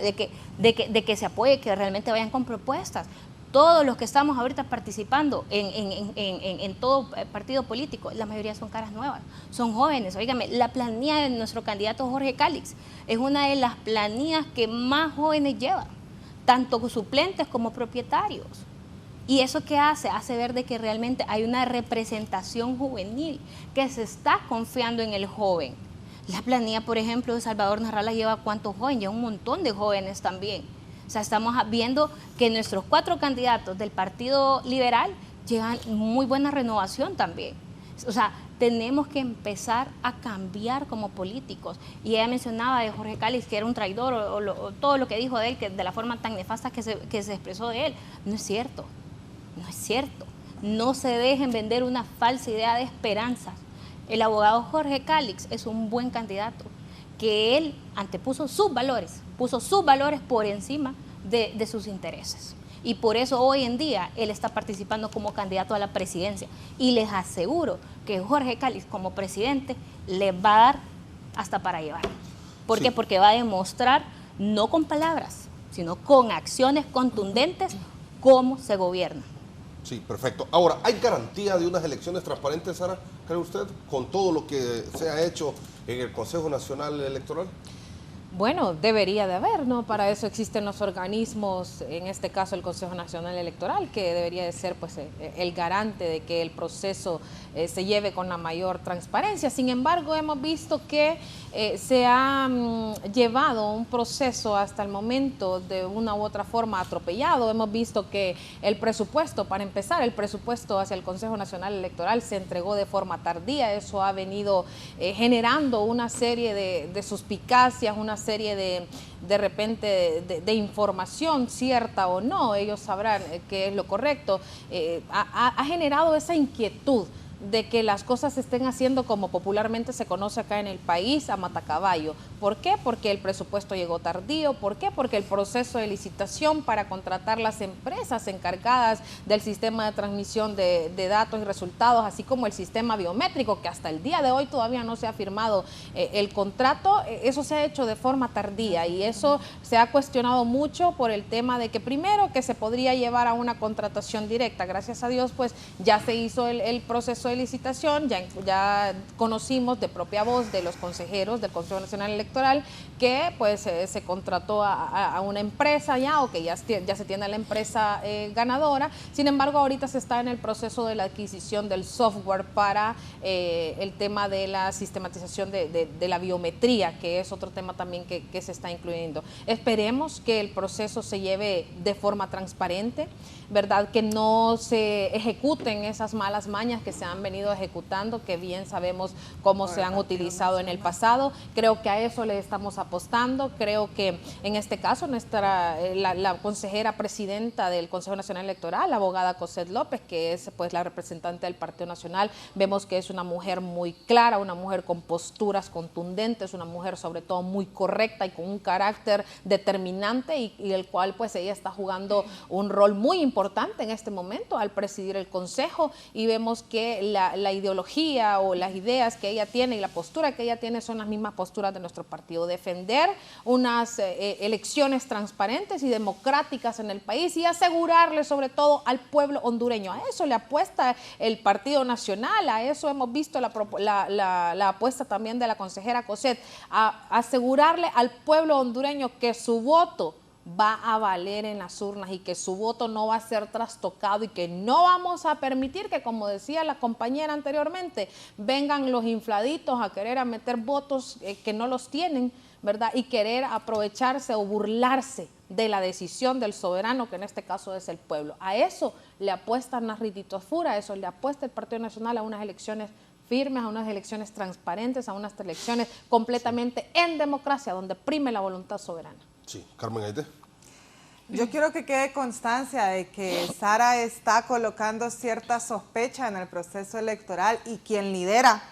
de que se apoye, que realmente vayan con propuestas. Todos los que estamos ahorita participando en todo partido político, la mayoría son caras nuevas, son jóvenes. Óigame, la planilla de nuestro candidato Jorge Calix es una de las planillas que más jóvenes llevan, tanto suplentes como propietarios. ¿Y eso qué hace? Hace ver de que realmente hay una representación juvenil, que se está confiando en el joven. La planilla, por ejemplo, de Salvador Narrala lleva ¿cuántos jóvenes? Lleva un montón de jóvenes también. O sea, estamos viendo que nuestros 4 candidatos del Partido Liberal llevan muy buena renovación también. O sea, tenemos que empezar a cambiar como políticos. Y ella mencionaba de Jorge Calix que era un traidor, o todo lo que dijo de él, que de la forma tan nefasta que se expresó de él. No es cierto, no es cierto. No se dejen vender una falsa idea de esperanza. El abogado Jorge Calix es un buen candidato, que él antepuso sus valores, puso sus valores por encima de sus intereses. Y por eso hoy en día él está participando como candidato a la presidencia. Y les aseguro que Jorge Calix como presidente le va a dar hasta para llevar. ¿Por qué? Porque va a demostrar, no con palabras, sino con acciones contundentes, cómo se gobierna. Sí, perfecto. Ahora, ¿hay garantía de unas elecciones transparentes, Sara, cree usted, con todo lo que se ha hecho en el Consejo Nacional Electoral? Bueno, debería de haber, ¿no? Para eso existen los organismos, en este caso el Consejo Nacional Electoral, que debería de ser pues el garante de que el proceso se lleve con la mayor transparencia. Sin embargo, hemos visto que se ha llevado un proceso hasta el momento de una u otra forma atropellado. Hemos visto que el presupuesto, para empezar, el presupuesto hacia el Consejo Nacional Electoral se entregó de forma tardía. Eso ha venido generando una serie de suspicacias, una serie de repente de información cierta o no, ellos sabrán qué es lo correcto, ha generado esa inquietud de que las cosas se estén haciendo como popularmente se conoce acá en el país, a matacaballo. ¿Por qué? Porque el presupuesto llegó tardío. ¿Por qué? Porque el proceso de licitación para contratar las empresas encargadas del sistema de transmisión de datos y resultados, así como el sistema biométrico, que hasta el día de hoy todavía no se ha firmado el contrato, eso se ha hecho de forma tardía y eso se ha cuestionado mucho por el tema de que primero que se podría llevar a una contratación directa. Gracias a Dios, pues ya se hizo el proceso de licitación, ya conocimos de propia voz de los consejeros del Consejo Nacional Electoral que pues se contrató a una empresa ya, o que ya se tiene la empresa ganadora. Sin embargo, ahorita se está en el proceso de la adquisición del software para el tema de la sistematización de la biometría, que es otro tema también que se está incluyendo. Esperemos que el proceso se lleve de forma transparente, ¿verdad? Que no se ejecuten esas malas mañas que se han venido ejecutando, que bien sabemos cómo se han utilizado en el pasado. Creo que a eso le estamos apostando. Creo que en este caso la consejera presidenta del Consejo Nacional Electoral, la abogada Cosette López, que es pues la representante del Partido Nacional, vemos que es una mujer muy clara, una mujer con posturas contundentes, una mujer sobre todo muy correcta y con un carácter determinante y el cual pues ella está jugando un rol muy importante en este momento al presidir el Consejo, y vemos que la ideología o las ideas que ella tiene y la postura que ella tiene son las mismas posturas de nuestro partido. Defender unas elecciones transparentes y democráticas en el país y asegurarle sobre todo al pueblo hondureño. A eso le apuesta el Partido Nacional, a eso hemos visto la apuesta también de la consejera Cosette, a asegurarle al pueblo hondureño que su voto va a valer en las urnas y que su voto no va a ser trastocado y que no vamos a permitir que, como decía la compañera anteriormente, vengan los infladitos a querer meter votos que no los tienen, ¿verdad? Y querer aprovecharse o burlarse de la decisión del soberano, que en este caso es el pueblo. A eso le apuesta Narritito Fura, a eso le apuesta el Partido Nacional, a unas elecciones firmes, a unas elecciones transparentes, a unas elecciones completamente en democracia, donde prime la voluntad soberana. Sí, Carmen Aide. Yo quiero que quede constancia de que Sara está colocando cierta sospecha en el proceso electoral y quien lidera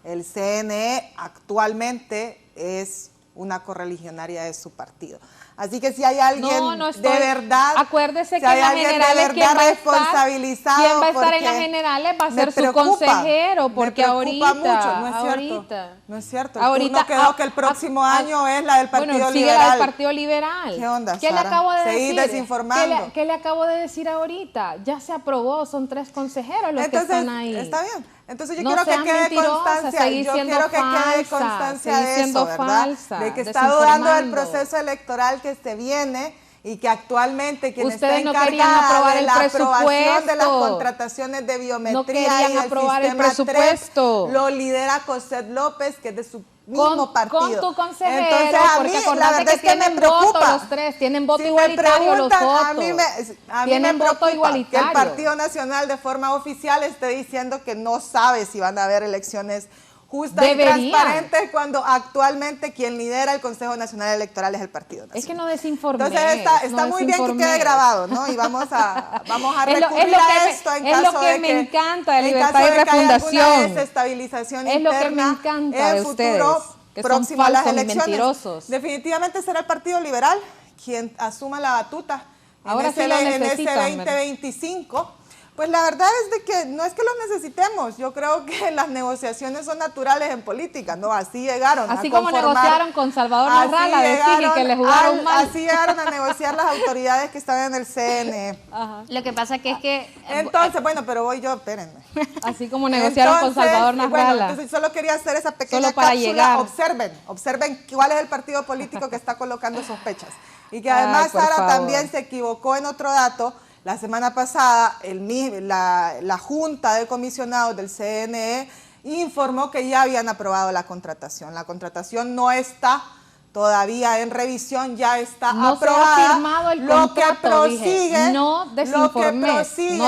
el CNE actualmente es una correligionaria de su partido. Así que si hay alguien de verdad, acuérdese si que hay en las alguien generales de verdad responsabilizado, ¿quién va a estar en las generales? Va a ser su consejero, porque ahorita, mucho, no es ahorita, cierto, no es cierto. Ahorita quedó que el próximo año es la del Partido bueno, sigue Liberal. la del Partido Liberal. ¿Qué onda, ¿Qué Sara? le acabo de Seguir decir? desinformando. ¿Qué le acabo de decir ahorita? Ya se aprobó, son 3 consejeros los que están ahí. Está bien. Entonces yo No quiero que seas quede mentirosa, constancia, seguí yo siendo quiero que quede falsa, constancia seguí de siendo eso, ¿verdad? falsa, De que está dudando del desinformando. proceso electoral que se viene y que actualmente quien Ustedes está no querían encargada aprobar de el la aprobación de las presupuesto. contrataciones de biometría No querían y del aprobar el sistema presupuesto. 3, lo lidera Cosette López, que es de su mismo partido. Con tu consejero, Entonces, a porque mí, la acordate verdad que es que me tienen preocupa. voto los 3, tienen voto Si igualitario me los preguntan, votos. a mí me Tienen voto preocupa igualitario. que el Partido Nacional de forma oficial esté diciendo que no sabe si van a haber elecciones justas y transparentes cuando actualmente quien lidera el Consejo Nacional Electoral es el Partido Nacional. Es que no desinformé. Entonces está muy bien que quede grabado, ¿no? Y vamos a recurrir a esto en caso de que... Es lo que me encanta de Libertad y haya Refundación. alguna desestabilización es interna lo que me encanta de ustedes, que próximo son a las falsos y elecciones. mentirosos. Definitivamente será el Partido Liberal quien asuma la batuta Ahora en sí lo ese necesitan, 2025. Pues la verdad es de que no es que lo necesitemos, yo creo que las negociaciones son naturales en política, ¿no? Así llegaron así a como negociaron con Salvador Narrala de Sigi, que le jugaron mal. Así llegaron a negociar las autoridades que estaban en el CNE. Ajá. Lo que pasa que es que... Entonces, bueno, pero voy yo, espérenme. Así como negociaron con Salvador Narrala. Bueno, entonces solo quería hacer esa pequeña Solo para cápsula. llegar. Observen cuál es el partido político que está colocando sospechas. Y que además por Sara favor. también se equivocó en otro dato. La semana pasada, la Junta de Comisionados del CNE informó que ya habían aprobado la contratación. La contratación no está todavía en revisión, ya está aprobada. No se ha firmado el contrato, lo que prosigue, no desinformes, es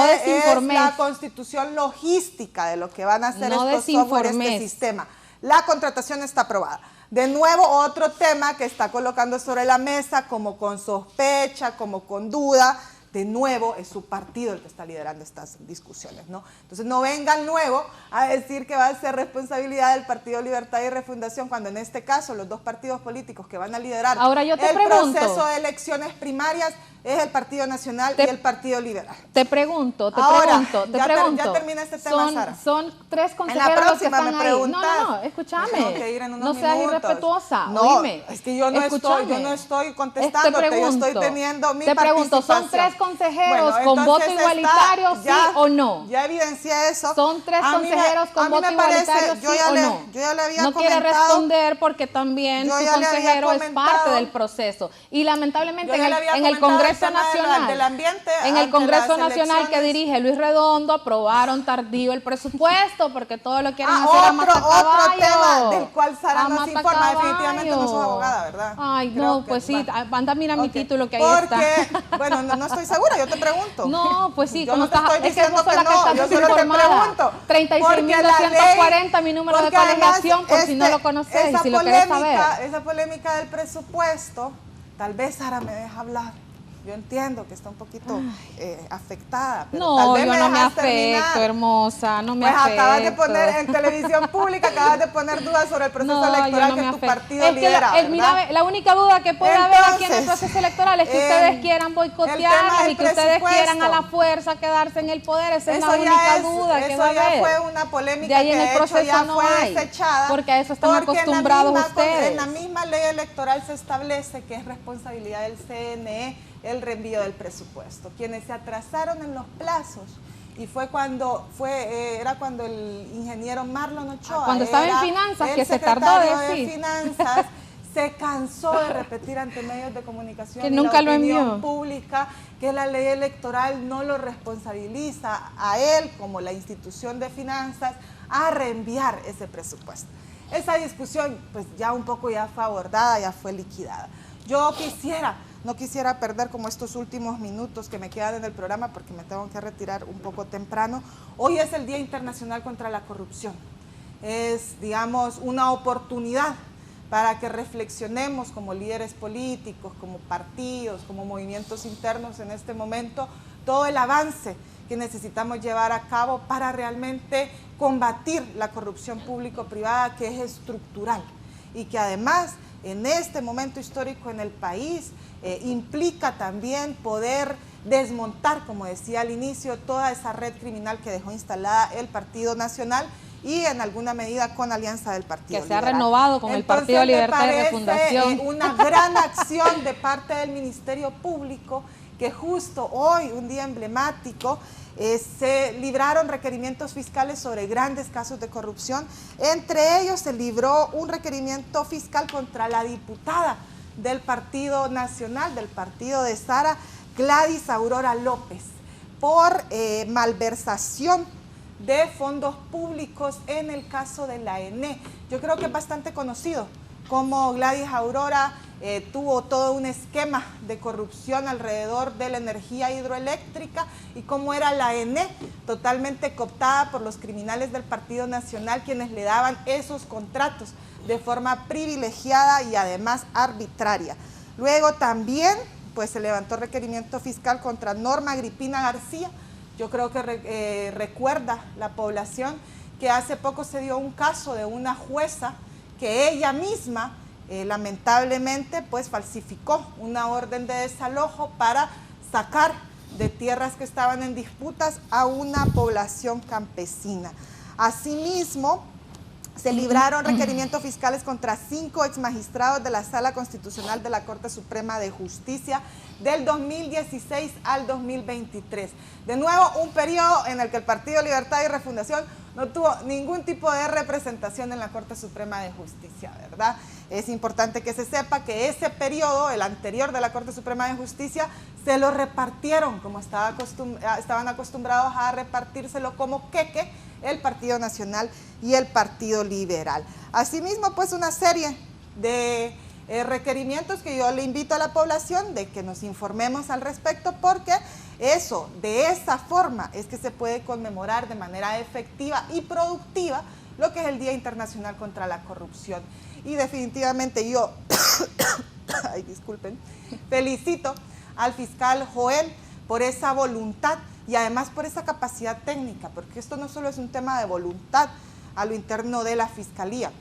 la constitución logística de lo que van a hacer estos software, este sistema. La contratación está aprobada. De nuevo, otro tema que está colocando sobre la mesa como con sospecha, como con duda, de nuevo es su partido el que está liderando estas discusiones, ¿no? Entonces no vengan luego a decir que va a ser responsabilidad del Partido Libertad y Refundación, cuando en este caso los dos partidos políticos que van a liderar proceso de elecciones primarias es el Partido Nacional y el Partido Liberal. Te pregunto. Ya termina este tema, Sara. Son 3 consejeros los que están ahí. No, escúchame. No seas irrespetuosa. No, oíme. es que yo no estoy contestándote, yo estoy teniendo mi participación. Te pregunto, ¿son 3 consejeros con voto igualitario, sí o no? Ya evidencié eso. ¿Son 3 consejeros con voto igualitario, sí o no? Yo ya le había no quiere responder porque también su consejero es parte del proceso. Y lamentablemente en el Congreso Nacional, en el Congreso Nacional que dirige Luis Redondo, aprobaron tardío el presupuesto porque todo lo quieren hacer a matacaballo. Otro tema del cual Sara nos informa. Definitivamente no sos abogada, ¿verdad? Ay, no, pues sí, anda, mira mi título que ahí está. Porque, bueno, no estoy segura, yo te pregunto. No, pues sí, yo como no te estoy diciendo que no, yo solo te pregunto. 36.240, mi número de colegiación, por si no lo conoces y si lo querés saber. Esa polémica del presupuesto, tal vez Sara me deja hablar. Yo entiendo que está un poquito afectada, pero no, tal vez yo me no me dejas afecto, terminar. hermosa, no me Pues afecto. acabas de poner en televisión pública, acabas de poner dudas sobre el proceso electoral que tu partido lidera, ¿verdad? Mira, la única duda que puede haber aquí en el proceso electoral es que ustedes quieran boicotearnos y que ustedes quieran a la fuerza quedarse en el poder. Esa es la única duda que va a haber. Eso ya fue una polémica de ahí en el que proceso ya no fue hay, desechada. porque a eso están acostumbrados ustedes. En la misma ley electoral se establece que es responsabilidad del CNE el reenvío del presupuesto. Quienes se atrasaron en los plazos, y fue cuando era cuando el ingeniero Marlon Ochoa, cuando estaba en finanzas, que se tardó de finanzas, se cansó de repetir ante medios de comunicación que nunca lo opinión envió pública que la ley electoral no lo responsabiliza a él como la institución de finanzas a reenviar ese presupuesto. Esa discusión pues ya un poco ya fue abordada, ya fue liquidada. Yo no quisiera perder como estos últimos minutos que me quedan en el programa porque me tengo que retirar un poco temprano. Hoy es el Día Internacional contra la Corrupción. Es, digamos, una oportunidad para que reflexionemos como líderes políticos, como partidos, como movimientos internos en este momento, todo el avance que necesitamos llevar a cabo para realmente combatir la corrupción público-privada que es estructural y que además en este momento histórico en el país implica también poder desmontar, como decía al inicio, toda esa red criminal que dejó instalada el Partido Nacional y en alguna medida con alianza del Partido que se ha Liberal. renovado con Entonces, el Partido Libertad y Refundación. Una gran acción de parte del Ministerio Público que justo hoy, un día emblemático, se libraron requerimientos fiscales sobre grandes casos de corrupción. Entre ellos se libró un requerimiento fiscal contra la diputada del Partido Nacional, del partido de Sara, Gladys Aurora López, por malversación de fondos públicos en el caso de la ENE. Yo creo que es bastante conocido cómo Gladys Aurora tuvo todo un esquema de corrupción alrededor de la energía hidroeléctrica y cómo era la ENE totalmente cooptada por los criminales del Partido Nacional, quienes le daban esos contratos de forma privilegiada y además arbitraria. Luego también pues, se levantó requerimiento fiscal contra Norma Agripina García. Yo creo que recuerda la población que hace poco se dio un caso de una jueza que ella misma lamentablemente pues falsificó una orden de desalojo para sacar de tierras que estaban en disputas a una población campesina. Asimismo, se libraron requerimientos fiscales contra 5 exmagistrados de la Sala Constitucional de la Corte Suprema de Justicia del 2016 al 2023. De nuevo, un periodo en el que el Partido Libertad y Refundación no tuvo ningún tipo de representación en la Corte Suprema de Justicia, ¿verdad? Es importante que se sepa que ese periodo, el anterior de la Corte Suprema de Justicia, se lo repartieron, como estaban acostumbrados a repartírselo como queque, el Partido Nacional y el Partido Liberal. Asimismo, pues una serie de requerimientos que yo le invito a la población de que nos informemos al respecto, porque eso, de esa forma es que se puede conmemorar de manera efectiva y productiva lo que es el Día Internacional contra la Corrupción. Y definitivamente yo, ay, disculpen, felicito al fiscal Joel por esa voluntad y además por esa capacidad técnica, porque esto no solo es un tema de voluntad a lo interno de la Fiscalía,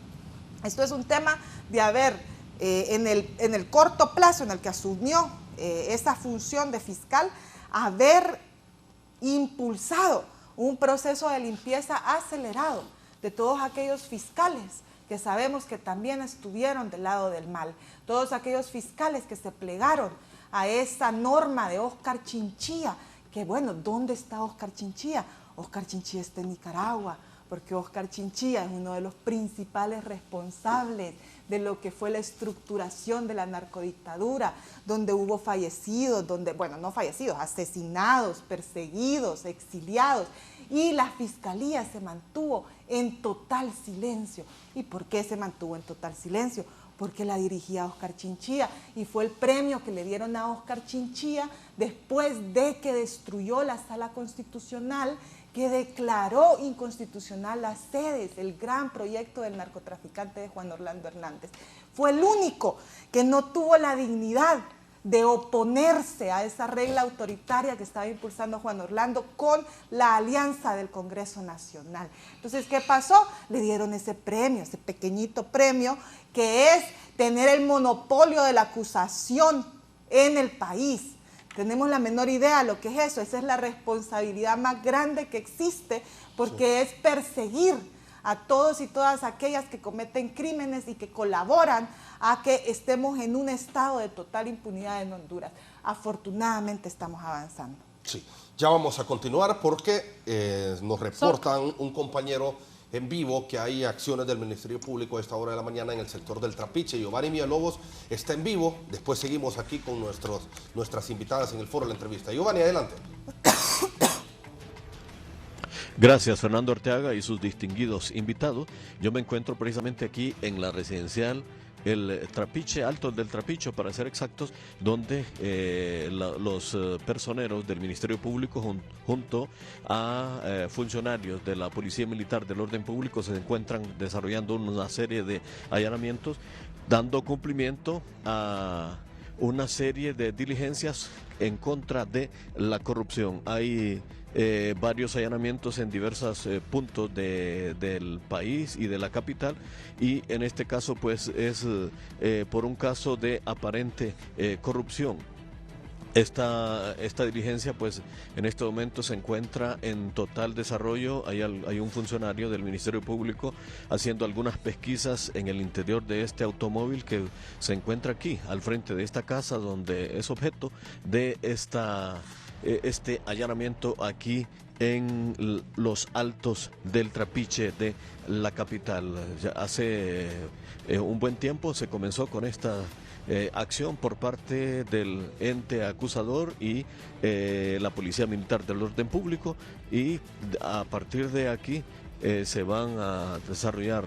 esto es un tema de haber, en el corto plazo en el que asumió esa función de fiscal, haber impulsado un proceso de limpieza acelerado de todos aquellos fiscales que sabemos que también estuvieron del lado del mal, todos aquellos fiscales que se plegaron a esa norma de Óscar Chinchilla, que bueno, ¿dónde está Óscar Chinchilla? Óscar Chinchilla está en Nicaragua, porque Óscar Chinchilla es uno de los principales responsables de lo que fue la estructuración de la narcodictadura, donde hubo fallecidos, no fallecidos, asesinados, perseguidos, exiliados, y la Fiscalía se mantuvo en total silencio. ¿Y por qué se mantuvo en total silencio? Porque la dirigía Óscar Chinchilla y fue el premio que le dieron a Óscar Chinchilla después de que destruyó la Sala Constitucional, que declaró inconstitucional las sedes, el gran proyecto del narcotraficante de Juan Orlando Hernández. Fue el único que no tuvo la dignidad de oponerse a esa regla autoritaria que estaba impulsando Juan Orlando con la alianza del Congreso Nacional. Entonces, ¿qué pasó? Le dieron ese premio, ese pequeñito premio, que es tener el monopolio de la acusación en el país. Tenemos la menor idea de lo que es eso. Esa es la responsabilidad más grande que existe, porque es perseguir a todos y todas aquellas que cometen crímenes y que colaboran a que estemos en un estado de total impunidad en Honduras. Afortunadamente estamos avanzando. Sí, ya vamos a continuar porque nos reportan un compañero en vivo que hay acciones del Ministerio Público a esta hora de la mañana en el sector del Trapiche. Giovanni Villalobos está en vivo. Después seguimos aquí con nuestras invitadas en el foro de la entrevista. Giovanni, adelante. Gracias, Fernando Arteaga y sus distinguidos invitados. Yo me encuentro precisamente aquí en la residencial El Trapiche, Altos del Trapiche, para ser exactos, donde los personeros del Ministerio Público junto a funcionarios de la Policía Militar del Orden Público se encuentran desarrollando una serie de allanamientos, dando cumplimiento a una serie de diligencias en contra de la corrupción. Hay varios allanamientos en diversos puntos del país y de la capital, y en este caso pues es por un caso de aparente corrupción. Esta diligencia pues en este momento se encuentra en total desarrollo. Hay un funcionario del Ministerio Público haciendo algunas pesquisas en el interior de este automóvil que se encuentra aquí al frente de esta casa, donde es objeto de este allanamiento aquí en los Altos del Trapiche de la capital. Ya hace un buen tiempo se comenzó con esta acción por parte del ente acusador y la Policía Militar del Orden Público, y a partir de aquí se van a desarrollar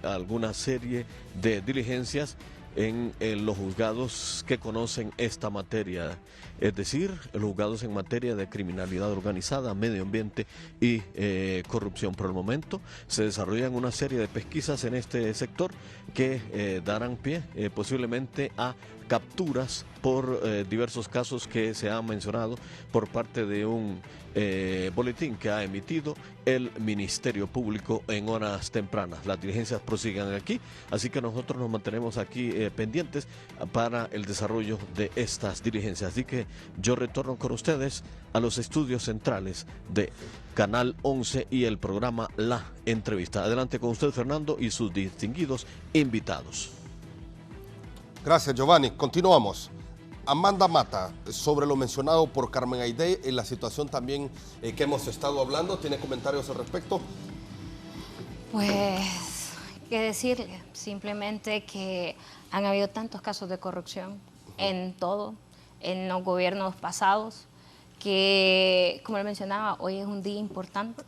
alguna serie de diligencias en los juzgados que conocen esta materia, es decir, los juzgados en materia de criminalidad organizada, medio ambiente y corrupción. Por el momento se desarrollan una serie de pesquisas en este sector que darán pie posiblemente a capturas por diversos casos que se han mencionado por parte de un boletín que ha emitido el Ministerio Público en horas tempranas. Las diligencias prosiguen aquí, así que nosotros nos mantenemos aquí pendientes para el desarrollo de estas diligencias. Así que yo retorno con ustedes a los estudios centrales de Canal 11 y el programa La Entrevista. Adelante con usted, Fernando, y sus distinguidos invitados. Gracias, Giovanni. Continuamos. Amanda Mata, sobre lo mencionado por Carmen Aidey, en la situación también que hemos estado hablando, ¿tiene comentarios al respecto? Pues, ¿qué decirle? Simplemente que han habido tantos casos de corrupción en todo, en los gobiernos pasados, que, como le mencionaba, hoy es un día importante,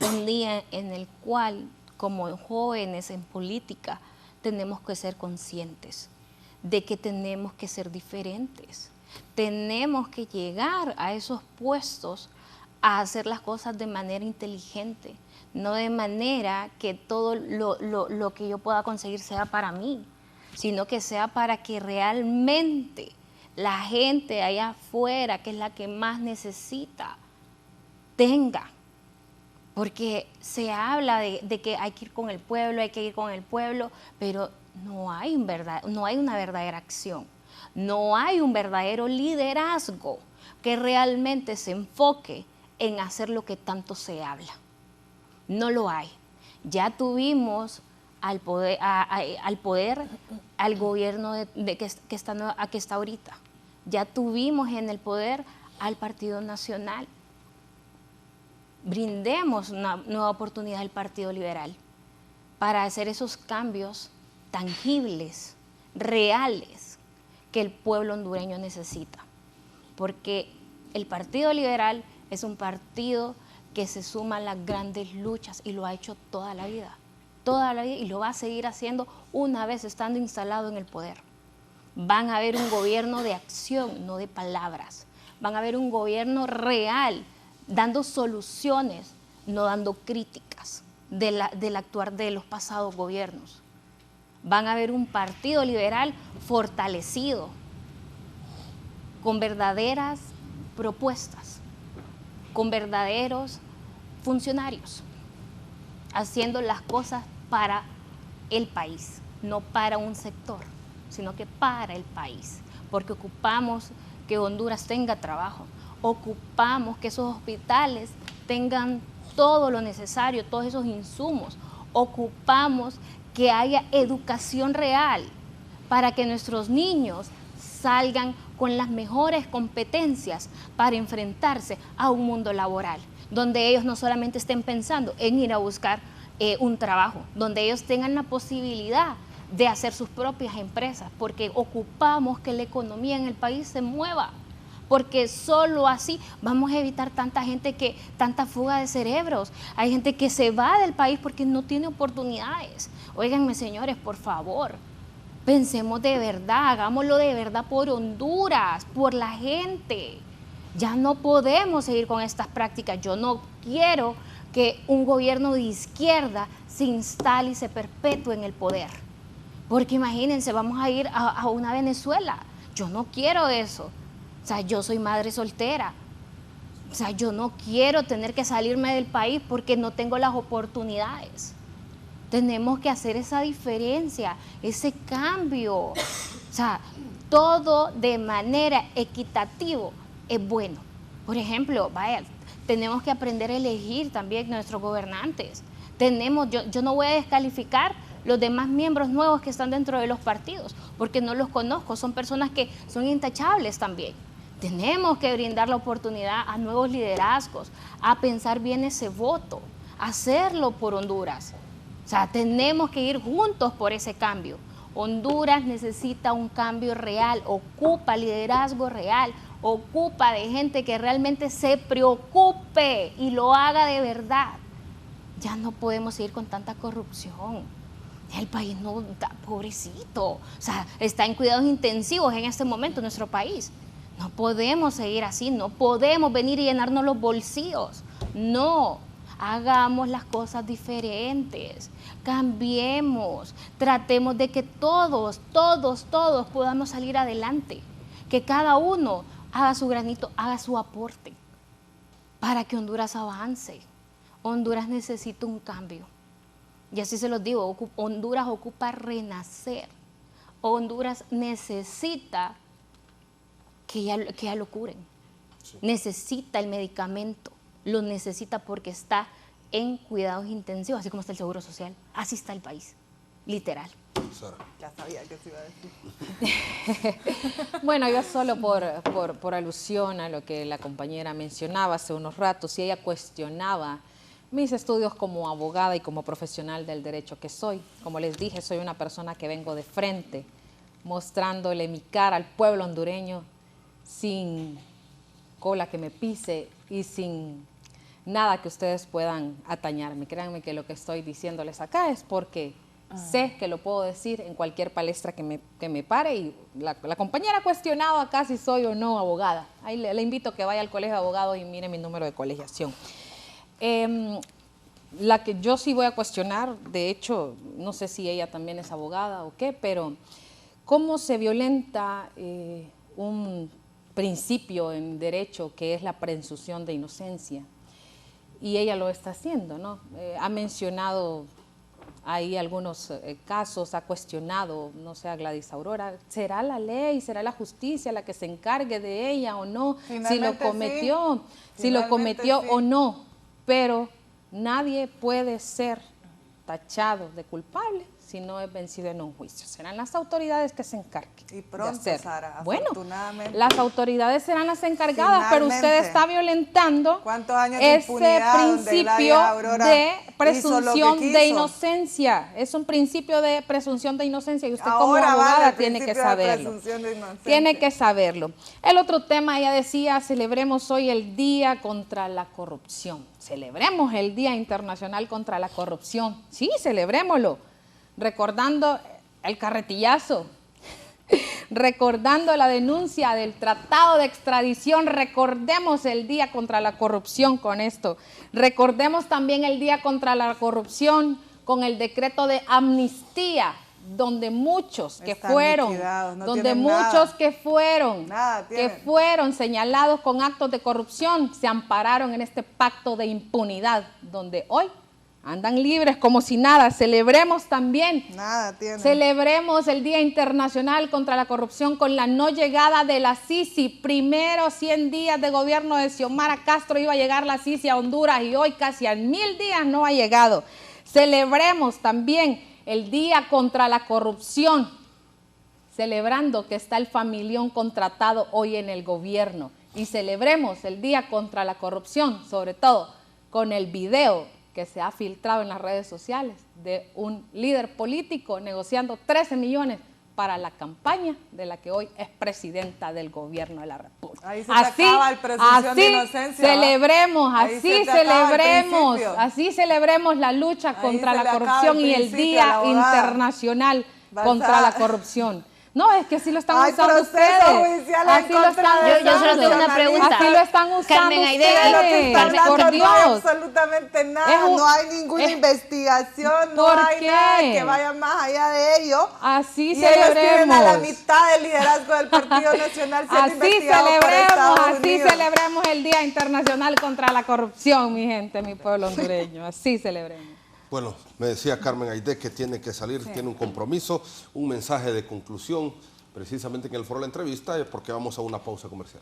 un día en el cual, como jóvenes en política, tenemos que ser conscientes de que tenemos que ser diferentes. Tenemos que llegar a esos puestos a hacer las cosas de manera inteligente, no de manera que todo lo que yo pueda conseguir sea para mí, sino que sea para que realmente la gente allá afuera, que es la que más necesita, tenga. Porque se habla de que hay que ir con el pueblo, pero no hay una verdadera acción, no hay un verdadero liderazgo que realmente se enfoque en hacer lo que tanto se habla. No lo hay. Ya tuvimos al gobierno que está ahorita. Ya tuvimos en el poder al Partido Nacional. Brindemos una nueva oportunidad al Partido Liberal para hacer esos cambios tangibles, reales, que el pueblo hondureño necesita. Porque el Partido Liberal es un partido que se suma a las grandes luchas y lo ha hecho toda la vida, y lo va a seguir haciendo una vez estando instalado en el poder. Van a ver un gobierno de acción, no de palabras. Van a ver un gobierno real, dando soluciones, no dando críticas del actuar de los pasados gobiernos. Van a ver un Partido Liberal fortalecido, con verdaderas propuestas, con verdaderos funcionarios, haciendo las cosas para el país, no para un sector, sino que para el país, porque ocupamos que Honduras tenga trabajo, ocupamos que esos hospitales tengan todo lo necesario, todos esos insumos, ocupamos que haya educación real para que nuestros niños salgan con las mejores competencias para enfrentarse a un mundo laboral, donde ellos no solamente estén pensando en ir a buscar un trabajo, donde ellos tengan la posibilidad de hacer sus propias empresas, porque ocupamos que la economía en el país se mueva, porque solo así vamos a evitar tanta fuga de cerebros. Hay gente que se va del país porque no tiene oportunidades. Óiganme, señores, por favor, pensemos de verdad, hagámoslo de verdad por Honduras, por la gente. Ya no podemos seguir con estas prácticas. Yo no quiero que un gobierno de izquierda se instale y se perpetúe en el poder. Porque imagínense, vamos a ir a una Venezuela. Yo no quiero eso. O sea, yo soy madre soltera. O sea, yo no quiero tener que salirme del país porque no tengo las oportunidades. Tenemos que hacer esa diferencia, ese cambio. O sea, todo de manera equitativa es bueno. Por ejemplo, vaya, tenemos que aprender a elegir también nuestros gobernantes. Yo no voy a descalificar los demás miembros nuevos que están dentro de los partidos, porque no los conozco, son personas que son intachables también. Tenemos que brindar la oportunidad a nuevos liderazgos, a pensar bien ese voto, hacerlo por Honduras. O sea, tenemos que ir juntos por ese cambio. Honduras necesita un cambio real, ocupa liderazgo real, ocupa de gente que realmente se preocupe y lo haga de verdad. Ya no podemos seguir con tanta corrupción. El país no está pobrecito, o sea, está en cuidados intensivos en este momento nuestro país. No podemos seguir así, no podemos venir y llenarnos los bolsillos. No, hagamos las cosas diferentes, cambiemos, tratemos de que todos podamos salir adelante, que cada uno haga su granito, haga su aporte para que Honduras avance. Honduras necesita un cambio. Y así se los digo, Honduras ocupa renacer. Honduras necesita que ya lo curen. Sí. Necesita el medicamento, lo necesita porque está en cuidados intensivos, así como está el Seguro Social. Así está el país, literal. Sara. Ya sabía que se iba a decir. Bueno, yo solo por alusión a lo que la compañera mencionaba hace unos ratos, y ella cuestionaba mis estudios como abogada y como profesional del derecho que soy. Como les dije, soy una persona que vengo de frente, mostrándole mi cara al pueblo hondureño sin cola que me pise y sin nada que ustedes puedan atañarme. Créanme que lo que estoy diciéndoles acá es porque sé que lo puedo decir en cualquier palestra que me pare, y la compañera ha cuestionado acá si soy o no abogada. Ahí le invito a que vaya al colegio de abogados y mire mi número de colegiación. La que yo sí voy a cuestionar, de hecho, no sé si ella también es abogada o qué, pero cómo se violenta un principio en derecho que es la presunción de inocencia, y ella lo está haciendo, ¿no? Ha mencionado ahí algunos casos, ha cuestionado, no sé, a Gladys Aurora, ¿será la ley, será la justicia la que se encargue de ella o no? Si lo cometió, sí. Si lo cometió sí. O no, pero nadie puede ser tachado de culpable si no es vencido en un juicio. Serán las autoridades que se encarguen. Y pronto, de hacer. Sara, bueno, las autoridades serán las encargadas, pero usted está violentando ese principio de presunción de inocencia. Es un principio de presunción de inocencia y usted como abogada tiene que saberlo. Tiene que saberlo. El otro tema, ella decía, celebremos hoy el Día contra la Corrupción. Celebremos el Día Internacional contra la Corrupción. Sí, celebrémoslo. Recordando el carretillazo, recordando la denuncia del tratado de extradición, recordemos el Día contra la Corrupción con esto, recordemos también el Día contra la Corrupción con el decreto de amnistía donde muchos que Están fueron, liquidados, no donde tienen muchos nada. que fueron señalados con actos de corrupción, se ampararon en este pacto de impunidad, donde hoy andan libres como si nada. Celebremos también, celebremos el Día Internacional contra la Corrupción con la no llegada de la Sisi. Primero 100 días de gobierno de Xiomara Castro iba a llegar la Sisi a Honduras y hoy casi a 1000 días no ha llegado. Celebremos también el Día contra la Corrupción, celebrando que está el familión contratado hoy en el gobierno. Y celebremos el Día contra la Corrupción, sobre todo con el video que se ha filtrado en las redes sociales de un líder político negociando 13 millones para la campaña de la que hoy es presidenta del gobierno de la República. Ahí se acaba el presunción de inocencia. Celebremos, así celebremos la lucha contra la corrupción y el Día Internacional contra la Corrupción. No, es que así lo están usando ustedes. Así lo están yo solo tengo una pregunta. Así lo están usando ustedes. Por Dios. No hay absolutamente nada, no hay ninguna investigación, no hay nada que vaya más allá de ello. Así y celebremos. Ellos tienen a la mitad del liderazgo del Partido Nacional siendo investigado por Estados Unidos. Así celebremos el Día Internacional contra la Corrupción, mi gente, mi pueblo hondureño. Así celebremos. Bueno, me decía Carmen Aidé que tiene que salir, tiene un compromiso, un mensaje de conclusión, precisamente en el foro de la entrevista, porque vamos a una pausa comercial.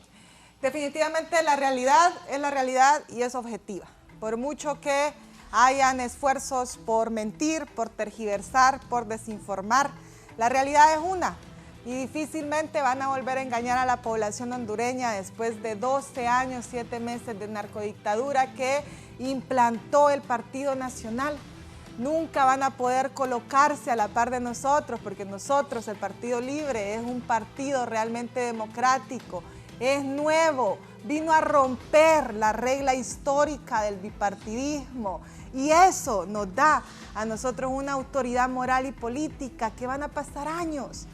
Definitivamente la realidad es la realidad y es objetiva. Por mucho que hayan esfuerzos por mentir, por tergiversar, por desinformar, la realidad es una. Y difícilmente van a volver a engañar a la población hondureña después de 12 años, 7 meses de narcodictadura que implantó el Partido Nacional. Nunca van a poder colocarse a la par de nosotros, porque nosotros, el Partido Libre, es un partido realmente democrático, es nuevo, vino a romper la regla histórica del bipartidismo y eso nos da a nosotros una autoridad moral y política que van a pasar años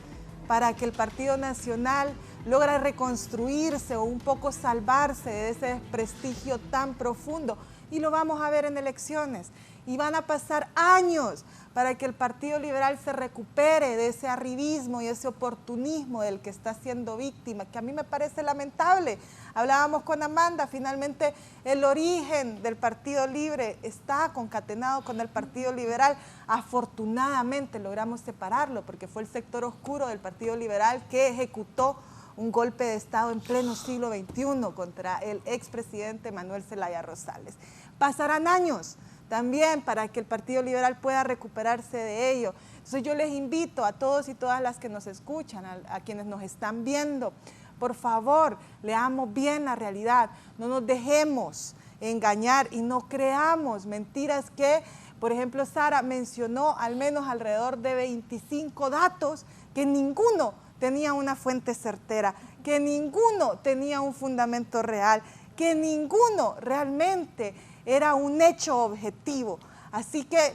para que el Partido Nacional logre reconstruirse o un poco salvarse de ese desprestigio tan profundo. Y lo vamos a ver en elecciones. Y van a pasar años para que el Partido Liberal se recupere de ese arribismo y ese oportunismo del que está siendo víctima, que a mí me parece lamentable. Hablábamos con Amanda, finalmente el origen del Partido Libre está concatenado con el Partido Liberal. Afortunadamente logramos separarlo porque fue el sector oscuro del Partido Liberal que ejecutó un golpe de Estado en pleno siglo XXI contra el expresidente Manuel Zelaya Rosales. Pasarán años también para que el Partido Liberal pueda recuperarse de ello. Entonces yo les invito a todos y todas las que nos escuchan, a quienes nos están viendo, por favor, leamos bien la realidad, no nos dejemos engañar y no creamos mentiras que, por ejemplo, Sara mencionó al menos alrededor de 25 datos que ninguno tenía una fuente certera, que ninguno tenía un fundamento real, que ninguno realmente era un hecho objetivo. Así que,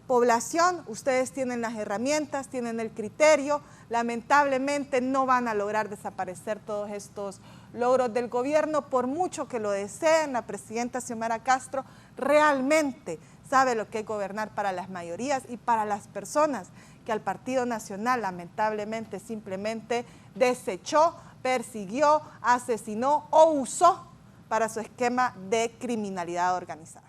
población, ustedes tienen las herramientas, tienen el criterio, lamentablemente no van a lograr desaparecer todos estos logros del gobierno, por mucho que lo deseen. La presidenta Xiomara Castro realmente sabe lo que es gobernar para las mayorías y para las personas que al Partido Nacional lamentablemente simplemente desechó, persiguió, asesinó o usó para su esquema de criminalidad organizada.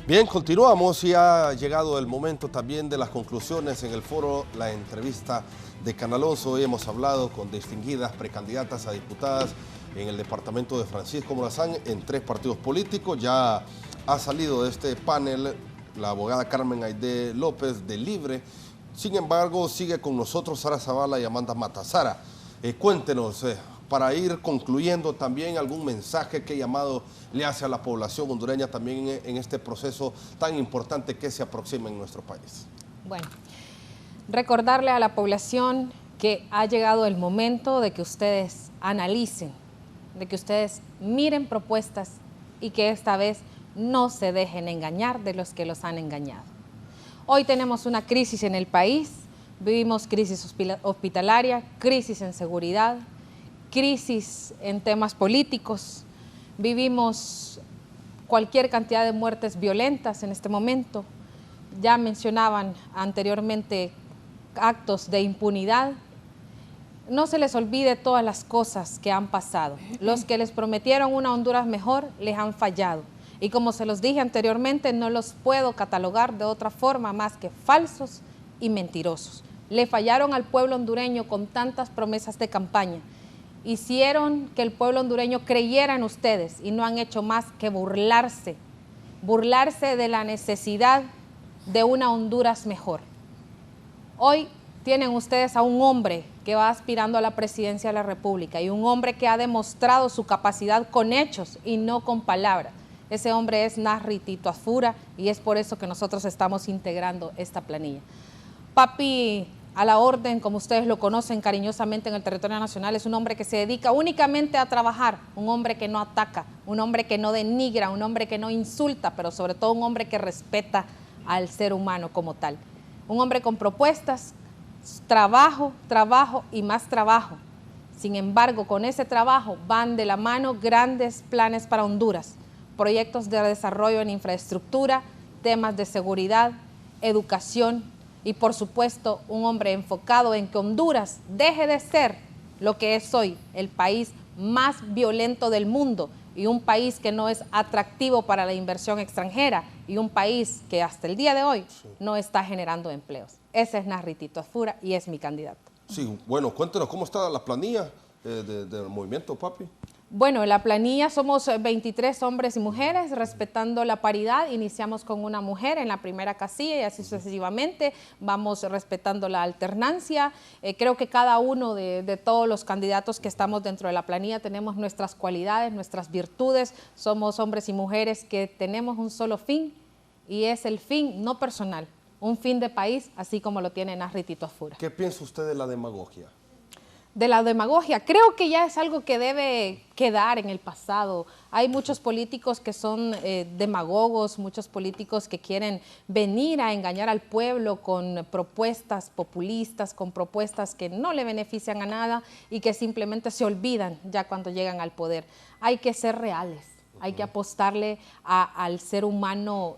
Bien, continuamos y ha llegado el momento también de las conclusiones en el foro, la entrevista de Canal 11. Hoy hemos hablado con distinguidas precandidatas a diputadas en el departamento de Francisco Morazán en 3 partidos políticos. Ya ha salido de este panel la abogada Carmen Aidé López de Libre. Sin embargo, sigue con nosotros Sara Zavala y Amanda Mata. Sara, cuéntenos, para ir concluyendo también, algún mensaje, qué llamado le hace a la población hondureña también en este proceso tan importante que se aproxima en nuestro país. Bueno, recordarle a la población que ha llegado el momento de que ustedes analicen, de que ustedes miren propuestas y que esta vez no se dejen engañar de los que los han engañado. Hoy tenemos una crisis en el país, vivimos crisis hospitalaria, crisis en seguridad, crisis en temas políticos, vivimos cualquier cantidad de muertes violentas en este momento. Ya mencionaban anteriormente actos de impunidad. No se les olvide todas las cosas que han pasado. Los que les prometieron una Honduras mejor les han fallado. Y como se los dije anteriormente, no los puedo catalogar de otra forma más que falsos y mentirosos. Le fallaron al pueblo hondureño con tantas promesas de campaña. Hicieron que el pueblo hondureño creyera en ustedes y no han hecho más que burlarse de la necesidad de una Honduras mejor. Hoy tienen ustedes a un hombre que va aspirando a la presidencia de la República y un hombre que ha demostrado su capacidad con hechos y no con palabras. Ese hombre es Nasri Tito Azfura y es por eso que nosotros estamos integrando esta planilla. Papi a la orden, como ustedes lo conocen cariñosamente en el territorio nacional, es un hombre que se dedica únicamente a trabajar, un hombre que no ataca, un hombre que no denigra, un hombre que no insulta, pero sobre todo un hombre que respeta al ser humano como tal. Un hombre con propuestas, trabajo, trabajo y más trabajo. Sin embargo, con ese trabajo van de la mano grandes planes para Honduras, proyectos de desarrollo en infraestructura, temas de seguridad, educación y por supuesto un hombre enfocado en que Honduras deje de ser lo que es hoy, el país más violento del mundo y un país que no es atractivo para la inversión extranjera y un país que hasta el día de hoy no está generando empleos. Ese es Nasri Tito Azfura y es mi candidato. Sí, bueno, cuéntenos cómo está la planilla del movimiento, papi. Bueno, la planilla somos 23 hombres y mujeres, respetando la paridad. Iniciamos con una mujer en la primera casilla y así sucesivamente. Vamos respetando la alternancia. Creo que cada uno de todos los candidatos que estamos dentro de la planilla tenemos nuestras cualidades, nuestras virtudes. Somos hombres y mujeres que tenemos un solo fin y es el fin no personal, un fin de país, así como lo tiene Nasri Tito Azfura. ¿Qué piensa usted de la demagogia? De la demagogia, creo que ya es algo que debe quedar en el pasado. Hay muchos políticos que son demagogos, muchos políticos que quieren venir a engañar al pueblo con propuestas populistas, con propuestas que no le benefician a nada y que simplemente se olvidan ya cuando llegan al poder. Hay que ser reales. Hay que apostarle al ser humano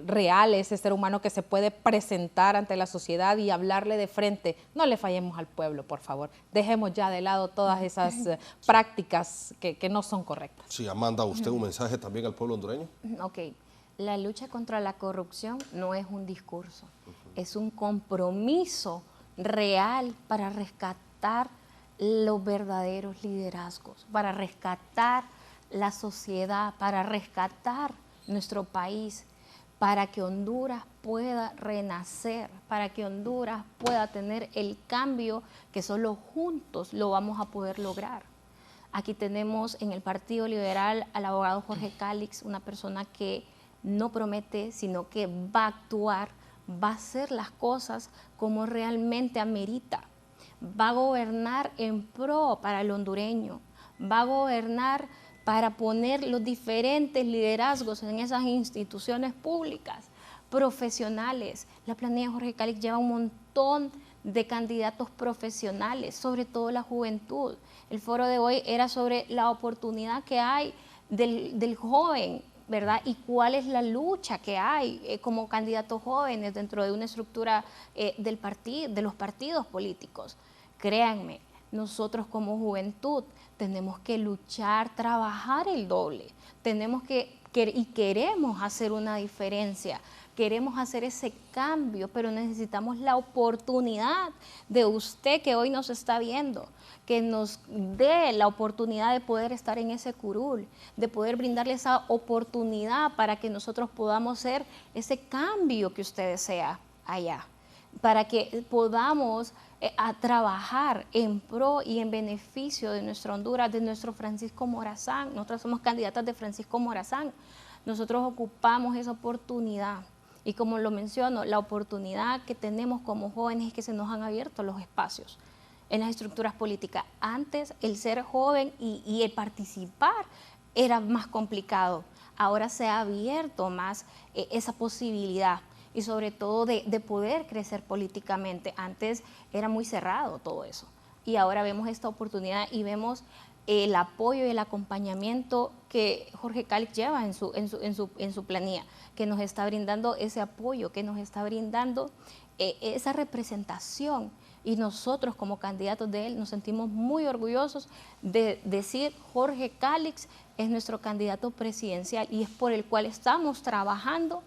real, ese ser humano que se puede presentar ante la sociedad y hablarle de frente. No le fallemos al pueblo, por favor. Dejemos ya de lado todas esas prácticas que no son correctas. Sí, Amanda, ¿usted un mensaje también al pueblo hondureño? Ok, la lucha contra la corrupción no es un discurso, es un compromiso real para rescatar los verdaderos liderazgos, para rescatar la sociedad, para rescatar nuestro país, para que Honduras pueda renacer, para que Honduras pueda tener el cambio que solo juntos lo vamos a poder lograr. Aquí tenemos en el Partido Liberal al abogado Jorge Calix, una persona que no promete, sino que va a actuar, va a hacer las cosas como realmente amerita. Va a gobernar en pro para el hondureño, va a gobernar para poner los diferentes liderazgos en esas instituciones públicas, profesionales. La planilla Jorge Calix lleva un montón de candidatos profesionales, sobre todo la juventud. El foro de hoy era sobre la oportunidad que hay del joven, ¿verdad? Y cuál es la lucha que hay como candidatos jóvenes dentro de una estructura de los partidos políticos. Créanme, nosotros como juventud tenemos que luchar, trabajar el doble, tenemos y queremos hacer una diferencia, queremos hacer ese cambio, pero necesitamos la oportunidad de usted que hoy nos está viendo, que nos dé la oportunidad de poder estar en ese curul, de poder brindarle esa oportunidad para que nosotros podamos hacer ese cambio que usted desea allá, para que podamos a trabajar en pro y en beneficio de nuestra Honduras, de nuestro Francisco Morazán. Nosotros somos candidatas de Francisco Morazán. Nosotros ocupamos esa oportunidad. Y como lo menciono, la oportunidad que tenemos como jóvenes es que se nos han abierto los espacios en las estructuras políticas. Antes el ser joven y el participar era más complicado. Ahora se ha abierto más esa posibilidad. Y sobre todo de poder crecer políticamente. Antes era muy cerrado todo eso. y ahora vemos esta oportunidad y vemos el apoyo y el acompañamiento que Jorge Calix lleva en su planilla, que nos está brindando ese apoyo, que nos está brindando esa representación. Y nosotros como candidatos de él nos sentimos muy orgullosos de decir Jorge Calix es nuestro candidato presidencial y es por el cual estamos trabajando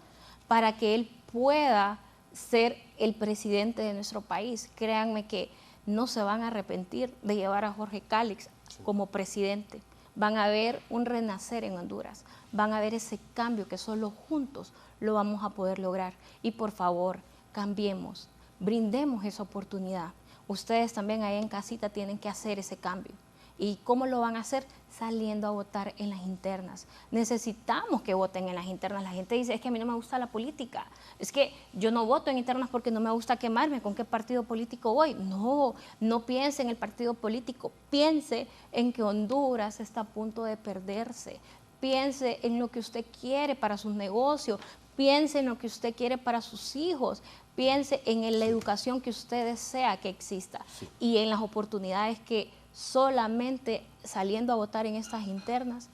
para que él pueda ser el presidente de nuestro país. Créanme que no se van a arrepentir de llevar a Jorge Calix como presidente. Van a ver un renacer en Honduras, van a ver ese cambio que solo juntos lo vamos a poder lograr. Y por favor, cambiemos, brindemos esa oportunidad. Ustedes también ahí en casita tienen que hacer ese cambio. ¿Y cómo lo van a hacer? Saliendo a votar en las internas. Necesitamos que voten en las internas. La gente dice, es que a mí no me gusta la política. Es que yo no voto en internas porque no me gusta quemarme. ¿Con qué partido político voy? No, no piense en el partido político. Piense en que Honduras está a punto de perderse. Piense en lo que usted quiere para sus negocios. Piense en lo que usted quiere para sus hijos. Piense en la educación que usted desea que exista. Sí. Y en las oportunidades que solamente saliendo a votar en estas internas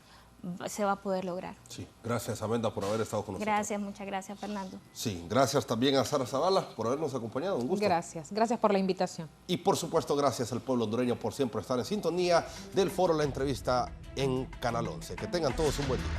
se va a poder lograr. Sí, gracias Amenda por haber estado con nosotros. Gracias, muchas gracias Fernando. Sí, gracias también a Sara Zavala por habernos acompañado, un gusto. Gracias por la invitación. Y por supuesto gracias al pueblo hondureño por siempre estar en sintonía del foro La Entrevista en Canal 11. Que tengan todos un buen día.